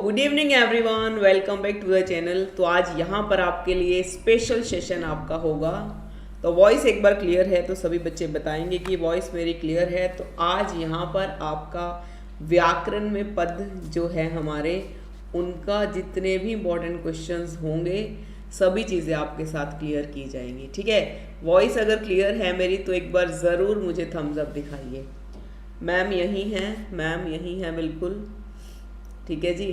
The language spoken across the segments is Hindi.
Good evening everyone, welcome back to the channel. तो आज यहाँ पर आपके लिए स्पेशल सेशन आपका होगा। तो वॉइस एक बार क्लियर है तो सभी बच्चे बताएंगे कि वॉइस मेरी क्लियर है। तो आज यहाँ पर आपका व्याकरण में पद जो है हमारे, उनका जितने भी इम्पोर्टेंट क्वेश्चंस होंगे सभी चीज़ें आपके साथ क्लियर की जाएंगी। ठीक है, वॉइस अगर क्लियर है मेरी तो एक बार ज़रूर मुझे थम्स अप दिखाइए। मैम यहीं हैं, मैम यहीं हैं बिल्कुल। ठीक है जी,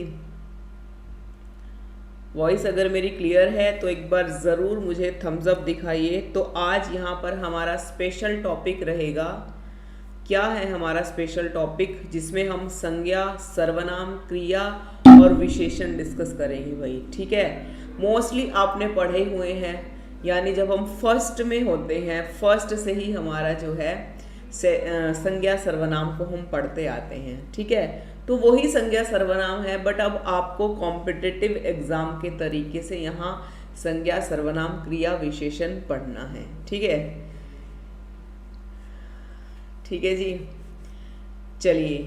वॉइस अगर मेरी क्लियर है तो एक बार ज़रूर मुझे थम्स अप दिखाइए। तो आज यहाँ पर हमारा स्पेशल टॉपिक रहेगा। क्या है हमारा स्पेशल टॉपिक, जिसमें हम संज्ञा, सर्वनाम, क्रिया और विशेषण डिस्कस करेंगे भाई। ठीक है, मोस्टली आपने पढ़े हुए हैं, यानी जब हम फर्स्ट में होते हैं फर्स्ट से ही हमारा जो है संज्ञा सर्वनाम को हम पढ़ते आते हैं। ठीक है, तो वही संज्ञा सर्वनाम है, बट अब आपको कॉम्पिटिटिव एग्जाम के तरीके से यहाँ संज्ञा सर्वनाम क्रिया विशेषण पढ़ना है। ठीक है, ठीक है जी, चलिए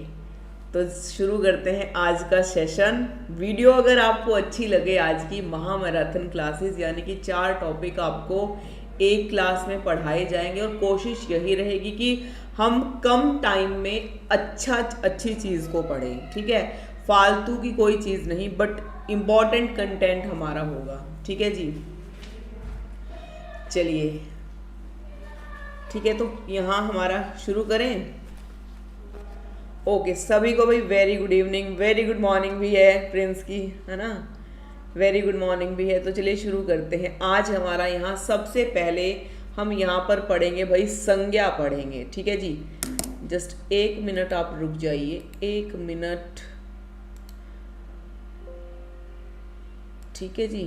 तो शुरू करते हैं आज का सेशन। वीडियो अगर आपको अच्छी लगे, आज की महामैराथन क्लासेस यानी कि 4 टॉपिक आपको एक क्लास में पढ़ाए जाएंगे, और कोशिश यही रहेगी कि हम कम टाइम में अच्छी चीज़ को पढ़ें। ठीक है, फालतू की कोई चीज़ नहीं, बट इम्पॉर्टेंट कंटेंट हमारा होगा। ठीक है जी, चलिए ठीक है, तो यहाँ हमारा शुरू करें। ओके, सभी को भाई very good evening, very good morning भी है प्रिंस की, है ना, वेरी गुड मॉर्निंग भी है। तो चलिए शुरू करते हैं। आज हमारा यहाँ सबसे पहले हम यहाँ पर पढ़ेंगे भाई संज्ञा पढ़ेंगे। ठीक है जी, जस्ट 1 मिनट आप रुक जाइए, 1 मिनट। ठीक है जी,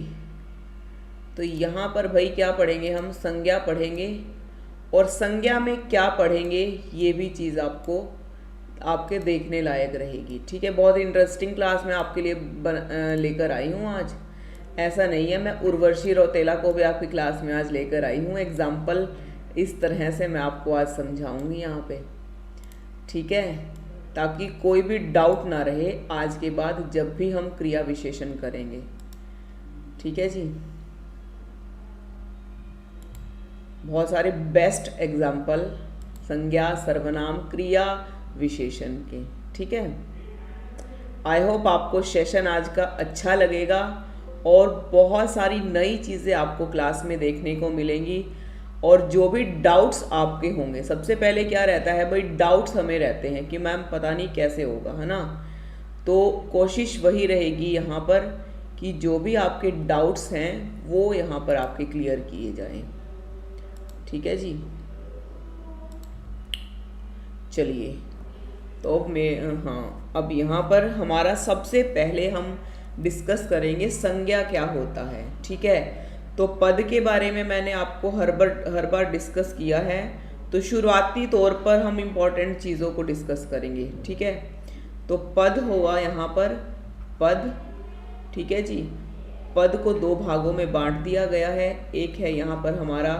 तो यहाँ पर भाई क्या पढ़ेंगे, हम संज्ञा पढ़ेंगे, और संज्ञा में क्या पढ़ेंगे ये भी चीज़ आपको आपके देखने लायक रहेगी। ठीक है, बहुत इंटरेस्टिंग क्लास मैं आपके लिए लेकर आई हूँ आज। ऐसा नहीं है, मैं उर्वशी रौतेला को भी आपकी क्लास में आज लेकर आई हूँ। एग्जाम्पल इस तरह से मैं आपको आज समझाऊंगी यहाँ पे। ठीक है, ताकि कोई भी डाउट ना रहे आज के बाद जब भी हम क्रिया विशेषण करेंगे। ठीक है जी, बहुत सारे बेस्ट एग्जाम्पल संज्ञा, सर्वनाम, क्रिया विशेषण के। ठीक है, आई होप आपको सेशन आज का अच्छा लगेगा, और बहुत सारी नई चीज़ें आपको क्लास में देखने को मिलेंगी। और जो भी डाउट्स आपके होंगे, सबसे पहले क्या रहता है भाई, डाउट्स हमें रहते हैं कि मैम पता नहीं कैसे होगा, है ना। तो कोशिश वही रहेगी यहाँ पर कि जो भी आपके डाउट्स हैं वो यहाँ पर आपके क्लियर किए जाएं। ठीक है जी, चलिए तो अब यहाँ पर हमारा सबसे पहले हम डिस्कस करेंगे संज्ञा क्या होता है। ठीक है, तो पद के बारे में मैंने आपको हर बार डिस्कस किया है, तो शुरुआती तौर पर हम इम्पोर्टेंट चीज़ों को डिस्कस करेंगे। ठीक है, तो पद होगा यहाँ पर पद। ठीक है जी, पद को 2 भागों में बांट दिया गया है। एक है यहाँ पर हमारा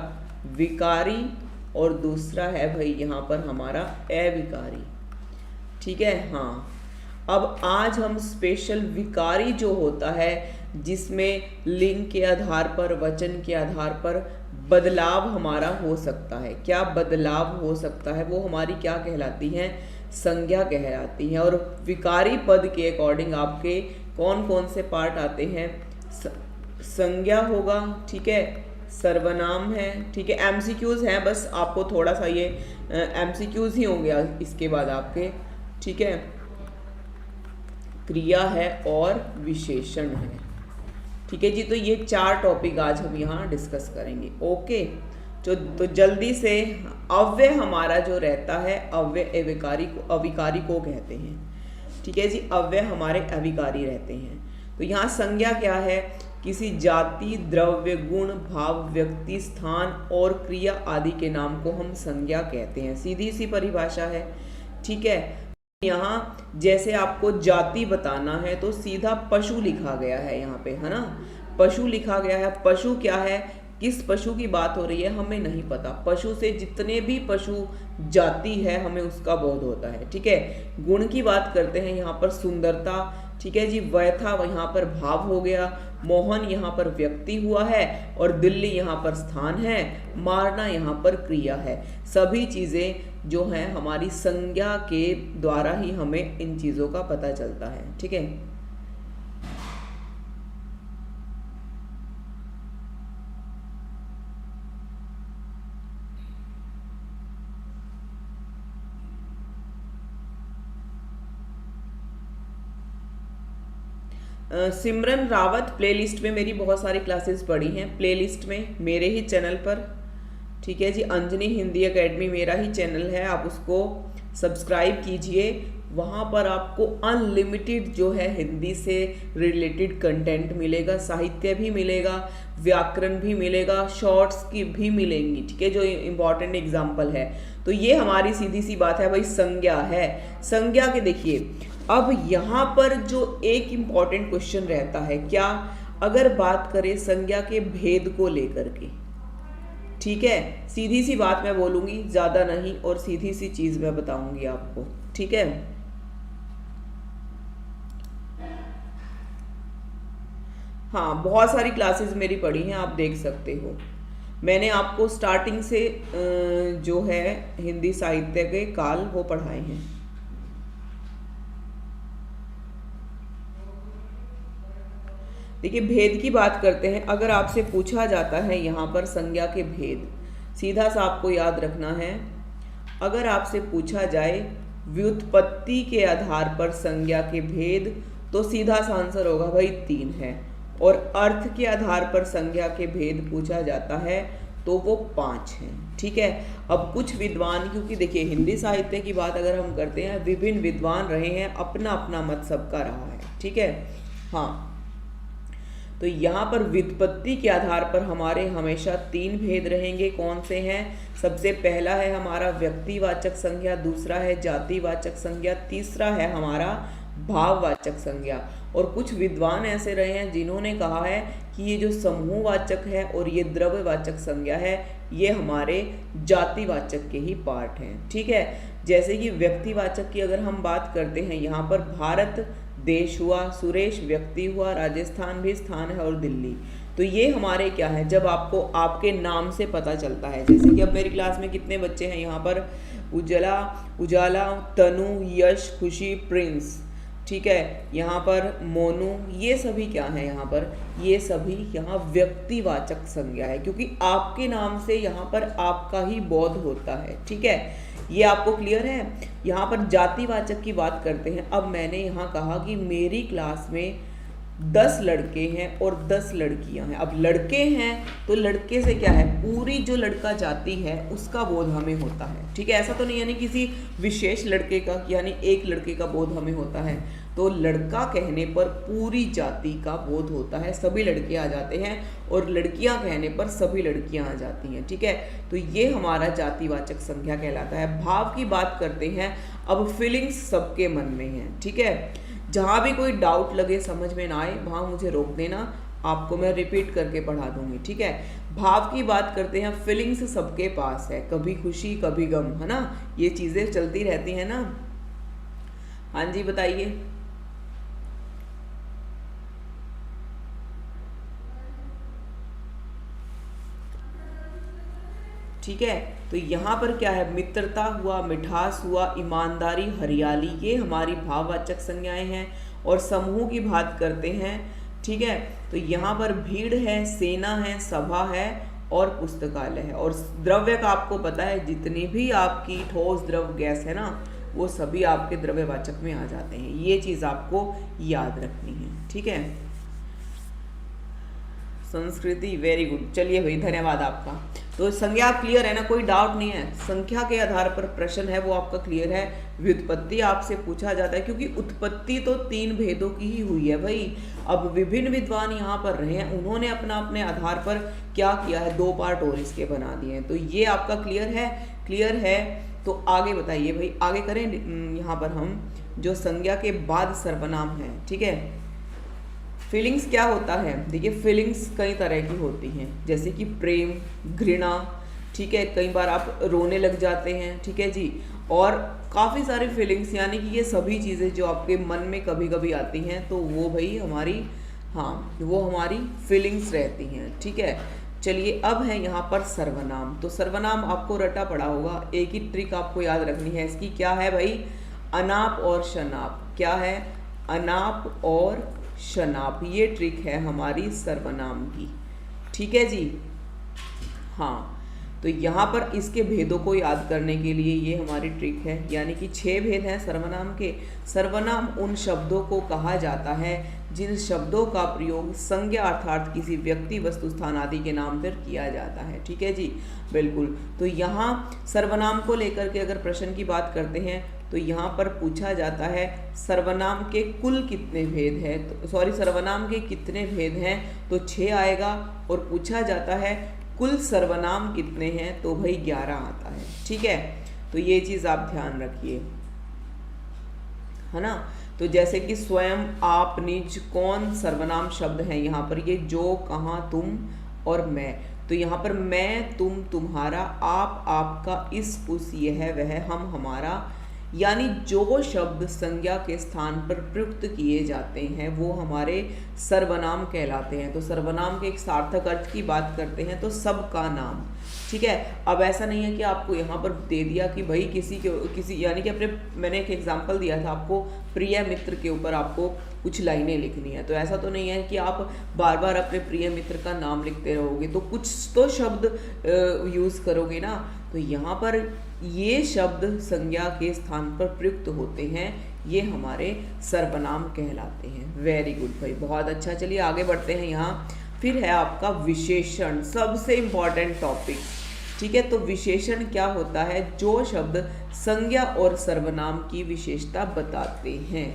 विकारी, और दूसरा है भाई यहाँ पर हमारा अविकारी। ठीक है, हाँ, अब आज हम स्पेशल विकारी जो होता है, जिसमें लिंग के आधार पर, वचन के आधार पर बदलाव हमारा हो सकता है। क्या बदलाव हो सकता है, वो हमारी क्या कहलाती हैं, संज्ञा कहलाती हैं। और विकारी पद के अकॉर्डिंग आपके कौन कौन से पार्ट आते हैं, संज्ञा होगा, ठीक है, सर्वनाम है, ठीक है, एमसीक्यूज हैं, बस आपको थोड़ा सा ये एमसीक्यूज ही होंगे इसके बाद आपके। ठीक है, क्रिया है और विशेषण है। ठीक है जी, तो ये 4 टॉपिक आज हम यहाँ डिस्कस करेंगे। ओके, तो जल्दी से अव्यय हमारा जो रहता है, अव्यय अविकारी को कहते हैं। ठीक है जी, अव्यय हमारे अविकारी रहते हैं। तो यहाँ संज्ञा क्या है, किसी जाति, द्रव्य, गुण, भाव, व्यक्ति, स्थान और क्रिया आदि के नाम को हम संज्ञा कहते हैं। सीधी सी परिभाषा है। ठीक है, यहाँ जैसे आपको जाति बताना है तो सीधा पशु लिखा गया है यहाँ पे, है ना, पशु लिखा गया है। पशु क्या है, किस पशु की बात हो रही है हमें नहीं पता। पशु से जितने भी पशु जाति है हमें उसका बोध होता है। ठीक है, गुण की बात करते हैं यहाँ पर सुंदरता, ठीक है जी। वह था यहाँ पर भाव हो गया, मोहन यहाँ पर व्यक्ति हुआ है, और दिल्ली यहाँ पर स्थान है, मारना यहाँ पर क्रिया है। सभी चीज़ें जो हैं हमारी संज्ञा के द्वारा ही हमें इन चीज़ों का पता चलता है। ठीक है। सिमरन रावत, प्लेलिस्ट में मेरी बहुत सारी क्लासेस पड़ी हैं, प्लेलिस्ट में मेरे ही चैनल पर। ठीक है जी। अंजनी हिंदी एकेडमी मेरा ही चैनल है, आप उसको सब्सक्राइब कीजिए। वहाँ पर आपको अनलिमिटेड जो है हिंदी से रिलेटेड कंटेंट मिलेगा, साहित्य भी मिलेगा, व्याकरण भी मिलेगा, शॉर्ट्स की भी मिलेंगी। ठीक है, जो इम्पॉर्टेंट एग्जाम्पल है। तो ये हमारी सीधी सी बात है भाई, संज्ञा है। संज्ञा के देखिए, अब यहाँ पर जो एक इम्पॉर्टेंट क्वेश्चन रहता है क्या, अगर बात करें संज्ञा के भेद को लेकर के। ठीक है, सीधी सी बात मैं बोलूंगी, ज्यादा नहीं, और सीधी सी चीज मैं बताऊंगी आपको। ठीक है। हाँ, बहुत सारी क्लासेस मेरी पढ़ी हैं, आप देख सकते हो। मैंने आपको स्टार्टिंग से जो है हिंदी साहित्य के काल वो पढ़ाए हैं। देखिए, भेद की बात करते हैं। अगर आपसे पूछा जाता है यहाँ पर संज्ञा के भेद, सीधा सा आपको याद रखना है, अगर आपसे पूछा जाए व्युत्पत्ति के आधार पर संज्ञा के भेद, तो सीधा सा आंसर होगा भाई 3 है। और अर्थ के आधार पर संज्ञा के भेद पूछा जाता है तो वो 5 हैं। ठीक है। अब कुछ विद्वान, क्योंकि देखिए हिंदी साहित्य की बात अगर हम करते हैं, विभिन्न विद्वान रहे हैं, अपना अपना मत सबका रहा है। ठीक है। हाँ, तो यहाँ पर व्युत्पत्ति के आधार पर हमारे हमेशा 3 भेद रहेंगे। कौन से हैं? सबसे पहला है हमारा व्यक्तिवाचक संज्ञा, दूसरा है जातिवाचक संज्ञा, तीसरा है हमारा भाववाचक संज्ञा। और कुछ विद्वान ऐसे रहे हैं जिन्होंने कहा है कि ये जो समूहवाचक है और ये द्रव्यवाचक संज्ञा है, ये हमारे जातिवाचक के ही पार्ट हैं। ठीक है। जैसे कि व्यक्तिवाचक की अगर हम बात करते हैं, यहाँ पर भारत देश हुआ, सुरेश व्यक्ति हुआ, राजस्थान भी स्थान है, और दिल्ली। तो ये हमारे क्या है, जब आपको आपके नाम से पता चलता है। जैसे कि अब मेरी क्लास में कितने बच्चे हैं, यहाँ पर उजाला, तनु, यश, खुशी, प्रिंस। ठीक है। यहाँ पर मोनू, ये सभी क्या है, यहाँ पर ये सभी यहाँ व्यक्तिवाचक संज्ञा है, क्योंकि आपके नाम से यहाँ पर आपका ही बोध होता है। ठीक है, ये आपको क्लियर है। यहाँ पर जातिवाचक की बात करते हैं। अब मैंने यहाँ कहा कि मेरी क्लास में 10 लड़के हैं और 10 लड़कियां हैं। अब लड़के हैं तो लड़के से क्या है, पूरी जो लड़का जाति है उसका बोध हमें होता है। ठीक है, ऐसा तो नहीं यानी किसी विशेष लड़के का, यानी एक लड़के का बोध हमें होता है। तो लड़का कहने पर पूरी जाति का बोध होता है, सभी लड़के आ जाते हैं, और लड़कियां कहने पर सभी लड़कियां आ जाती हैं। ठीक है, तो ये हमारा जातिवाचक संज्ञा कहलाता है। भाव की बात करते हैं। अब फीलिंग्स सबके मन में है। ठीक है, जहाँ भी कोई डाउट लगे, समझ में ना आए, वहाँ मुझे रोक देना, आपको मैं रिपीट करके पढ़ा दूंगी। ठीक है। भाव की बात करते हैं। फीलिंग्स सबके पास है, कभी खुशी कभी गम, है ना, ये चीज़ें चलती रहती हैं ना। हाँ जी, बताइए। ठीक है, तो यहाँ पर क्या है, मित्रता हुआ, मिठास हुआ, ईमानदारी, हरियाली, ये हमारी भाववाचक संज्ञाएं हैं। और समूह की बात करते हैं। ठीक है, तो यहाँ पर भीड़ है, सेना है, सभा है, और पुस्तकालय है। और द्रव्य का आपको पता है, जितनी भी आपकी ठोस, द्रव, गैस है ना, वो सभी आपके द्रव्यवाचक में आ जाते हैं। ये चीज़ आपको याद रखनी है। ठीक है। संस्कृति, वेरी गुड। चलिए भाई, धन्यवाद आपका। तो संज्ञा क्लियर है ना, कोई डाउट नहीं है। संख्या के आधार पर प्रश्न है वो आपका क्लियर है। व्युत्पत्ति आपसे पूछा जाता है, क्योंकि उत्पत्ति तो 3 भेदों की ही हुई है भाई। अब विभिन्न विद्वान यहाँ पर रहे हैं, उन्होंने अपना अपने आधार पर क्या किया है, 2 पार्ट और इसके बना दिए हैं। तो ये आपका क्लियर है। क्लियर है तो आगे बताइए भाई, आगे करें। यहाँ पर हम जो संज्ञा के बाद सर्वनाम है। ठीक है, फीलिंग्स क्या होता है, देखिए फीलिंग्स कई तरह की होती हैं, जैसे कि प्रेम, घृणा, ठीक है, कई बार आप रोने लग जाते हैं, ठीक है जी, और काफ़ी सारी फीलिंग्स, यानी कि ये सभी चीज़ें जो आपके मन में कभी कभी आती हैं तो वो भाई हमारी, हाँ वो हमारी फीलिंग्स रहती हैं, ठीक है। चलिए अब है यहाँ पर सर्वनाम। तो सर्वनाम आपको रटा पड़ा होगा, एक ही ट्रिक आपको याद रखनी है इसकी, क्या है भाई, अनाप और शनाप। क्या है, अनाप और शनाप, ये ट्रिक है हमारी सर्वनाम की, ठीक है जी। हाँ, तो यहाँ पर इसके भेदों को याद करने के लिए ये हमारी ट्रिक है, यानी कि 6 भेद हैं सर्वनाम के। सर्वनाम उन शब्दों को कहा जाता है जिन शब्दों का प्रयोग संज्ञा अर्थात किसी व्यक्ति, वस्तु, स्थान आदि के नाम पर किया जाता है, ठीक है जी, बिल्कुल। तो यहाँ सर्वनाम को लेकर के अगर प्रश्न की बात करते हैं तो यहाँ पर पूछा जाता है सर्वनाम के कुल कितने भेद हैं, तो सॉरी सर्वनाम के कितने भेद हैं, तो 6 आएगा। और पूछा जाता है कुल सर्वनाम कितने हैं, तो भाई 11 आता है, ठीक है। तो ये चीज़ आप ध्यान रखिए, है ना। तो जैसे कि स्वयं, आप, निज, कौन सर्वनाम शब्द हैं यहाँ पर, ये जो, कहाँ, तुम और मैं। तो यहाँ पर मैं, तुम, तुम्हारा, आप, आपका, इस, उस, यह, वह, हम, हमारा, यानी जो शब्द संज्ञा के स्थान पर प्रयुक्त किए जाते हैं वो हमारे सर्वनाम कहलाते हैं। तो सर्वनाम के एक सार्थक अर्थ की बात करते हैं तो सबका नाम, ठीक है। अब ऐसा नहीं है कि आपको यहाँ पर दे दिया कि भाई किसी यानी कि अपने, मैंने एक एग्जांपल दिया था आपको, प्रिय मित्र के ऊपर आपको कुछ लाइनें लिखनी है, तो ऐसा तो नहीं है कि आप बार बार अपने प्रिय मित्र का नाम लिखते रहोगे, तो कुछ तो शब्द यूज़ करोगे ना। तो यहाँ पर ये शब्द संज्ञा के स्थान पर प्रयुक्त होते हैं, ये हमारे सर्वनाम कहलाते हैं। वेरी गुड भाई, बहुत अच्छा। चलिए आगे बढ़ते हैं। यहाँ फिर है आपका विशेषण, सबसे इम्पॉर्टेंट टॉपिक, ठीक है। तो विशेषण क्या होता है, जो शब्द संज्ञा और सर्वनाम की विशेषता बताते हैं।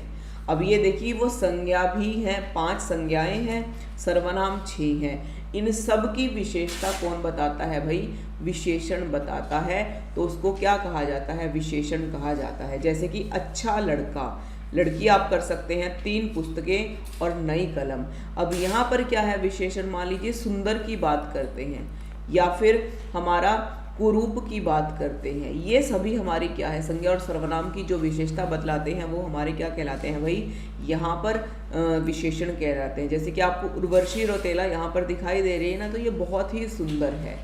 अब ये देखिए, वो संज्ञा भी हैं, 5 संज्ञाएं हैं, सर्वनाम 6 हैं। इन सब की विशेषता कौन बताता है भाई, विशेषण बताता है। तो उसको क्या कहा जाता है, विशेषण कहा जाता है। जैसे कि अच्छा लड़का, लड़की आप कर सकते हैं 3 पुस्तकें और नई कलम। अब यहाँ पर क्या है विशेषण, मान लीजिए सुंदर की बात करते हैं या फिर हमारा कुरूप की बात करते हैं, ये सभी हमारी क्या है, संज्ञा और सर्वनाम की जो विशेषता बतलाते हैं वो हमारे क्या कहलाते हैं भाई, यहाँ पर विशेषण कहलाते हैं। जैसे कि आपको उर्वशी रौतेला यहाँ पर दिखाई दे रही है ना, तो ये बहुत ही सुंदर है,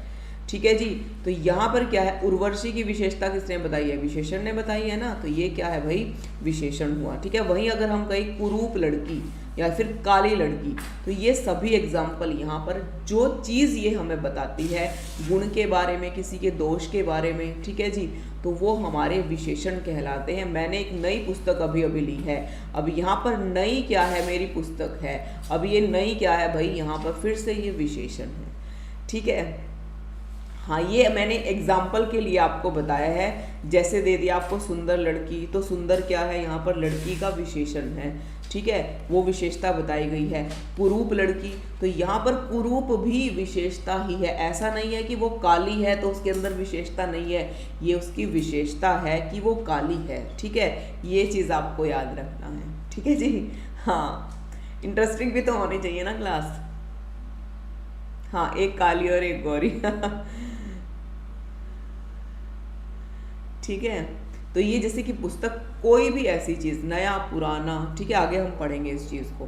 ठीक है जी। तो यहाँ पर क्या है, उर्वशी की विशेषता किसने बताई है, विशेषण ने बताई है ना, तो ये क्या है भाई, विशेषण हुआ, ठीक है। वहीं अगर हम कहीं कुरूप लड़की या फिर काली लड़की, तो ये सभी एग्जाम्पल यहाँ पर जो चीज़ ये हमें बताती है गुण के बारे में, किसी के दोष के बारे में, ठीक है जी, तो वो हमारे विशेषण कहलाते हैं। मैंने एक नई पुस्तक अभी अभी ली है, अब यहाँ पर नई क्या है, मेरी पुस्तक है, अब ये नई क्या है भाई, यहाँ पर फिर से ये विशेषण है, ठीक है। हाँ, ये मैंने एग्जाम्पल के लिए आपको बताया है। जैसे दे दिया आपको सुंदर लड़की, तो सुंदर क्या है, यहाँ पर लड़की का विशेषण है, ठीक है, वो विशेषता बताई गई है। कुरूप लड़की, तो यहाँ पर कुरूप भी विशेषता ही है, ऐसा नहीं है कि वो काली है तो उसके अंदर विशेषता नहीं है, ये उसकी विशेषता है कि वो काली है, ठीक है। ये चीज़ आपको याद रखना है, ठीक है जी। हाँ, इंटरेस्टिंग भी तो होनी चाहिए ना क्लास। हाँ, एक काली और एक गौरी ठीक है। तो ये जैसे कि पुस्तक, कोई भी ऐसी चीज़, नया पुराना, ठीक है, आगे हम पढ़ेंगे इस चीज़ को।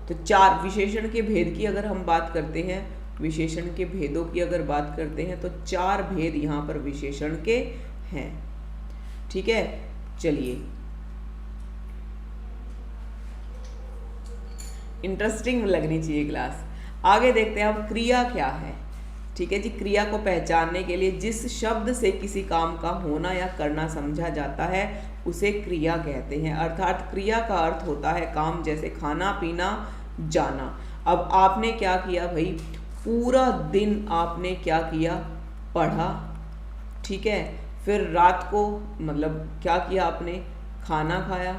तो 4 विशेषण के भेद की अगर हम बात करते हैं, विशेषण के भेदों की अगर बात करते हैं तो 4 भेद यहाँ पर विशेषण के हैं, ठीक है। चलिए, इंटरेस्टिंग लगनी चाहिए क्लास। आगे देखते हैं अब क्रिया क्या है, ठीक है जी। क्रिया को पहचानने के लिए जिस शब्द से किसी काम का होना या करना समझा जाता है उसे क्रिया कहते हैं। अर्थात क्रिया का अर्थ होता है काम, जैसे खाना, पीना, जाना। अब आपने क्या किया भाई, पूरा दिन आपने क्या किया, पढ़ा, ठीक है। फिर रात को मतलब क्या किया आपने, खाना खाया।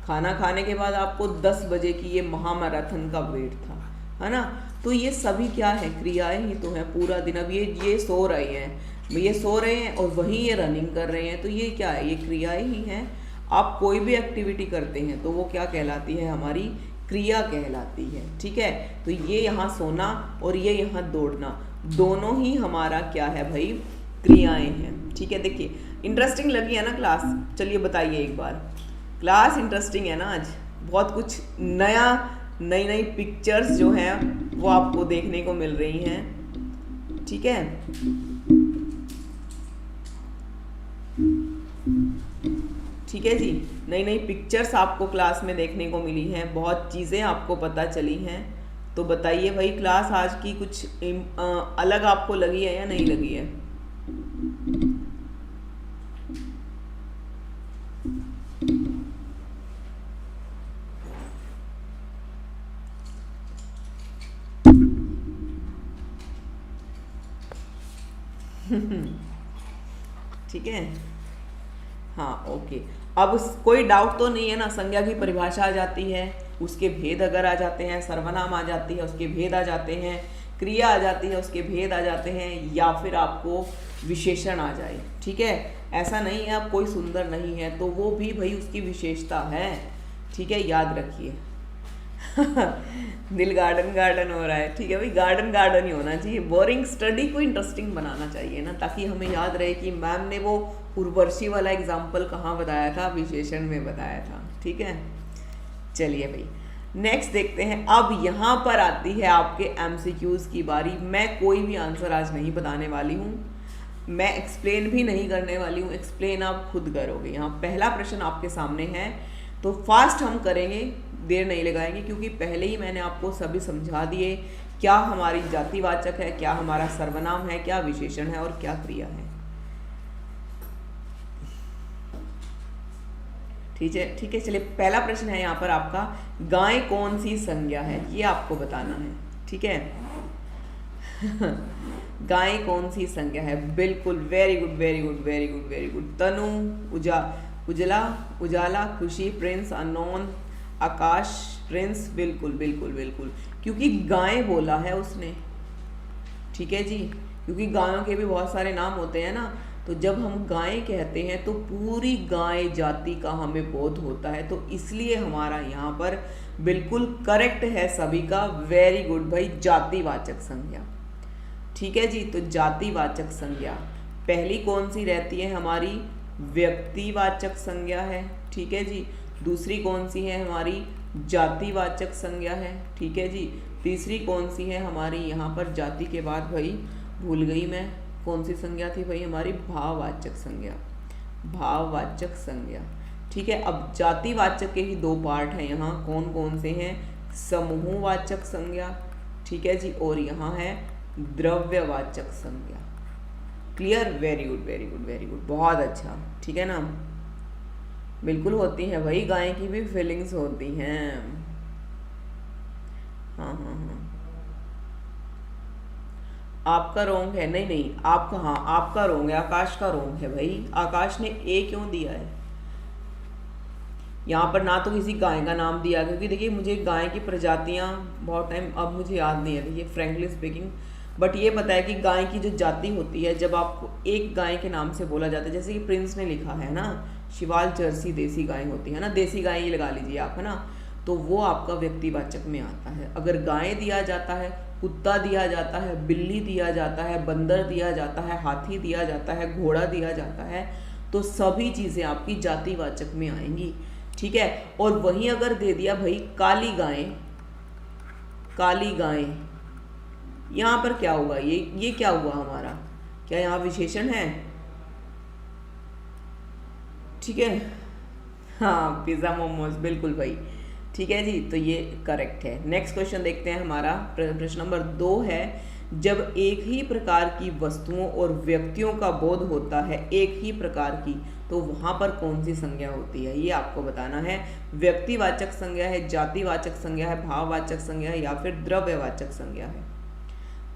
खाना खाने के बाद आपको 10 बजे की ये महामैराथन का वेट था, है ना। तो ये सभी क्या है, क्रियाएं ही तो हैं पूरा दिन। अब ये सो रहे हैं, ये सो रहे हैं और वहीं ये रनिंग कर रहे हैं, तो ये क्या है, ये क्रियाएं ही हैं। आप कोई भी एक्टिविटी करते हैं तो वो क्या कहलाती है, हमारी क्रिया कहलाती है, ठीक है। तो ये यहाँ सोना और ये यहाँ दौड़ना, दोनों ही हमारा क्या है भाई, क्रियाएं हैं। ठीक है, देखिए इंटरेस्टिंग लगी है ना क्लास? चलिए बताइए एक बार, क्लास इंटरेस्टिंग है ना? आज बहुत कुछ नया, नई नई पिक्चर्स जो हैं वो आपको देखने को मिल रही हैं। ठीक है, ठीक है जी, नई नई पिक्चर्स आपको क्लास में देखने को मिली हैं, बहुत चीज़ें आपको पता चली हैं। तो बताइए भाई, क्लास आज की कुछ अलग आपको लगी है या नहीं लगी है? ठीक है, हाँ ओके। अब कोई डाउट तो नहीं है ना? संज्ञा की परिभाषा आ जाती है, उसके भेद अगर आ जाते हैं, सर्वनाम आ जाती है उसके भेद आ जाते हैं, क्रिया आ जाती है उसके भेद आ जाते हैं, या फिर आपको विशेषण आ जाए। ठीक है, ऐसा नहीं है अब कोई सुंदर नहीं है, तो वो भी भाई उसकी विशेषता है। ठीक है, याद रखिए। दिल गार्डन गार्डन हो रहा है। ठीक है भाई, गार्डन गार्डन ही होना चाहिए। बोरिंग स्टडी को इंटरेस्टिंग बनाना चाहिए ना, ताकि हमें याद रहे कि मैम ने वो उर्वशी वाला एग्जाम्पल कहाँ बताया था, विशेषण में बताया था। ठीक है, चलिए भाई नेक्स्ट देखते हैं। अब यहाँ पर आती है आपके MCQs की बारी। मैं कोई भी आंसर आज नहीं बताने वाली हूँ, मैं एक्सप्लेन भी नहीं करने वाली हूँ, एक्सप्लेन आप खुद करोगे। यहाँ पहला प्रश्न आपके सामने है, तो फास्ट हम करेंगे, देर नहीं लगाएंगे, क्योंकि पहले ही मैंने आपको सभी समझा दिए क्या हमारी जातिवाचक है, क्या हमारा सर्वनाम है, क्या विशेषण है और क्या क्रिया है। ठीक है, ठीक है, चलिए पहला प्रश्न है यहाँ पर आपका, गाय कौन सी संज्ञा है, ये आपको बताना है। ठीक है, गाय कौन सी संज्ञा है? बिल्कुल, very good very good very good very good. तनु, उजला, उजाला, खुशी, प्रिंस, अननोन, आकाश, प्रिंस, बिल्कुल बिल्कुल बिल्कुल, क्योंकि गाय बोला है उसने। ठीक है जी, क्योंकि गायों के भी बहुत सारे नाम होते हैं ना, तो जब हम गाय कहते हैं तो पूरी गाय जाति का हमें बोध होता है, तो इसलिए हमारा यहाँ पर बिल्कुल करेक्ट है सभी का। वेरी गुड भाई, जातिवाचक संज्ञा। ठीक है जी, तो जातिवाचक संज्ञा पहली कौन सी रहती है हमारी? व्यक्तिवाचक संज्ञा है। ठीक है जी, दूसरी कौन सी है हमारी? जातिवाचक संज्ञा है। ठीक है जी, तीसरी कौन सी है हमारी? यहाँ पर जाति के बाद भाई भूल गई मैं, कौन सी संज्ञा थी भाई हमारी? भाववाचक संज्ञा, भाववाचक संज्ञा। ठीक है, अब जातिवाचक के ही दो पार्ट हैं यहाँ, कौन कौन से हैं? समूहवाचक संज्ञा। ठीक है जी, और यहाँ है द्रव्यवाचक संज्ञा। Clear? Very good very good very good, बहुत अच्छा। ठीक है ना, बिल्कुल होती हैं भाई, गाय की भी फीलिंग्स होती हैं। हाँ हाँ हाँ, आपका रोंग है? नहीं नहीं, आपका, हाँ आपका रोंग है, आकाश का रोंग है भाई। आकाश ने ए क्यों दिया है यहाँ पर? ना तो किसी गाय का नाम दिया, क्योंकि देखिए मुझे गाय की प्रजातियाँ बहुत टाइम अब मुझे याद नहीं है, देखिए फ्रेंकली स्पीकिंग, बट ये पता है कि गाय की जो जाति होती है, जब आपको एक गाय के नाम से बोला जाता है, जैसे कि प्रिंस ने लिखा है ना, शिवाल जर्सी देसी गाय होती है ना, देसी गाय ही लगा लीजिए आप, है ना, तो वो आपका व्यक्तिवाचक में आता है। अगर गाय दिया जाता है, कुत्ता दिया जाता है, बिल्ली दिया जाता है, बंदर दिया जाता है, हाथी दिया जाता है, घोड़ा दिया जाता है, तो सभी चीज़ें आपकी जातिवाचक में आएंगी। ठीक है, और वहीं अगर दे दिया भाई काली गाय, काली गाय, यहाँ पर क्या होगा? ये क्या हुआ हमारा? क्या यहाँ विशेषण है? ठीक है, हाँ पिज़्ज़ा मोमोज, बिल्कुल भाई। ठीक है जी, तो ये करेक्ट है। नेक्स्ट क्वेश्चन देखते हैं, हमारा प्रश्न नंबर 2 है, जब एक ही प्रकार की वस्तुओं और व्यक्तियों का बोध होता है, एक ही प्रकार की, तो वहाँ पर कौन सी संज्ञा होती है? ये आपको बताना है। व्यक्तिवाचक संज्ञा है, जातिवाचक संज्ञा है, भाववाचक संज्ञा है, या फिर द्रव्यवाचक संज्ञा है?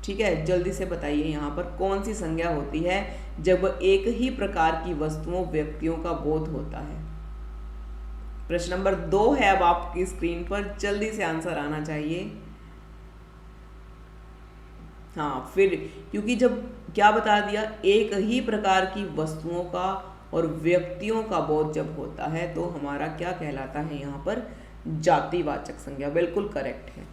ठीक है, जल्दी से बताइए यहाँ पर कौन सी संज्ञा होती है जब एक ही प्रकार की वस्तुओं व्यक्तियों का बोध होता है? प्रश्न नंबर 2 है अब आपकी स्क्रीन पर, जल्दी से आंसर आना चाहिए। हाँ, फिर क्योंकि जब क्या बता दिया, एक ही प्रकार की वस्तुओं का और व्यक्तियों का बोध जब होता है, तो हमारा क्या कहलाता है यहाँ पर? जातिवाचक संज्ञा। बिल्कुल करेक्ट है।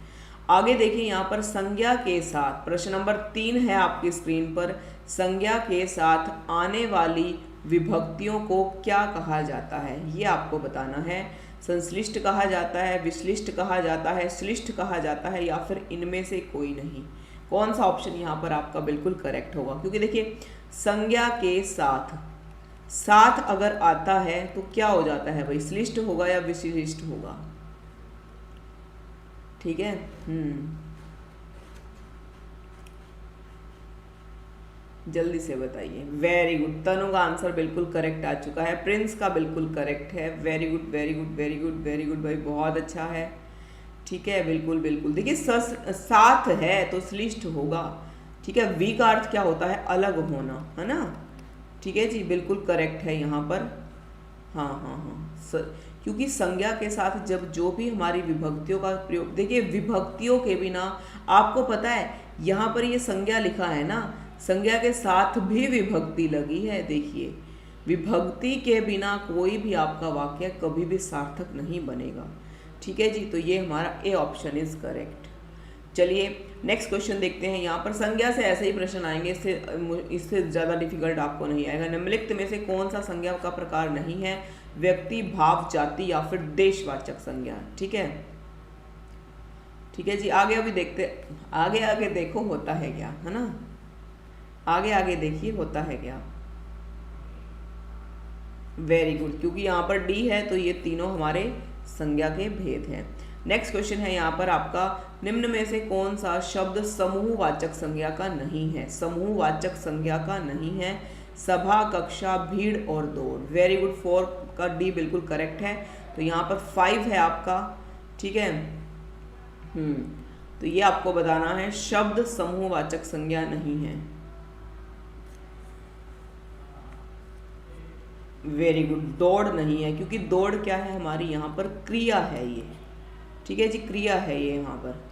आगे देखिए यहाँ पर संज्ञा के साथ, प्रश्न नंबर 3 है आपकी स्क्रीन पर, संज्ञा के साथ आने वाली विभक्तियों को क्या कहा जाता है, ये आपको बताना है। संश्लिष्ट कहा जाता है, विश्लिष्ट कहा जाता है, श्लिष्ट कहा जाता है, या फिर इनमें से कोई नहीं। कौन सा ऑप्शन यहाँ पर आपका बिल्कुल करेक्ट होगा? क्योंकि देखिए संज्ञा के साथ अगर आता है तो क्या हो जाता है भाई, श्लिष्ट होगा या विशिष्ट होगा? ठीक है। जल्दी से बताइए। वेरी गुड, तनु का आंसर बिल्कुल करेक्ट आ चुका है, प्रिंस का बिल्कुल करेक्ट है। Very good very good very good very good भाई, बहुत अच्छा है। ठीक है, बिल्कुल बिल्कुल। देखिए साथ है तो श्लिष्ट होगा। ठीक है, वी का अर्थ क्या होता है, अलग होना, है ना? ठीक है जी, बिल्कुल करेक्ट है यहाँ पर। हाँ हाँ हाँ, क्योंकि संज्ञा के साथ जब जो भी हमारी विभक्तियों का प्रयोग, देखिए विभक्तियों के बिना, आपको पता है यहाँ पर ये संज्ञा लिखा है ना, संज्ञा के साथ भी विभक्ति लगी है। देखिए विभक्ति के बिना कोई भी आपका वाक्य कभी भी सार्थक नहीं बनेगा। ठीक है जी, तो ये हमारा ए ऑप्शन इज करेक्ट। चलिए नेक्स्ट क्वेश्चन देखते हैं। यहाँ पर संज्ञा से ऐसे ही प्रश्न आएंगे, इससे ज़्यादा डिफिकल्ट आपको नहीं आएगा। निम्नलिखित में से कौन सा संज्ञा का प्रकार नहीं है? व्यक्ति, भाव, जाति या फिर देशवाचक संज्ञा। ठीक है, ठीक है जी, आगे अभी देखते, आगे आगे देखो होता है क्या, है ना? आगे आगे देखिए होता है क्या। वेरी गुड, क्योंकि यहाँ पर डी है तो ये तीनों हमारे संज्ञा के भेद हैं। नेक्स्ट क्वेश्चन है यहाँ पर आपका, निम्न में से कौन सा शब्द समूहवाचक संज्ञा का नहीं है? समूहवाचक संज्ञा का नहीं है। सभा, कक्षा, भीड़ और दौड़। वेरी गुड, 4 का डी बिल्कुल करेक्ट है। तो यहाँ पर 5 है आपका। ठीक है, तो ये आपको बताना है, शब्द समूहवाचक संज्ञा नहीं है। वेरी गुड, दौड़ नहीं है, क्योंकि दौड़ क्या है हमारी, यहाँ पर क्रिया है ये। ठीक है जी, क्रिया है ये यहाँ पर।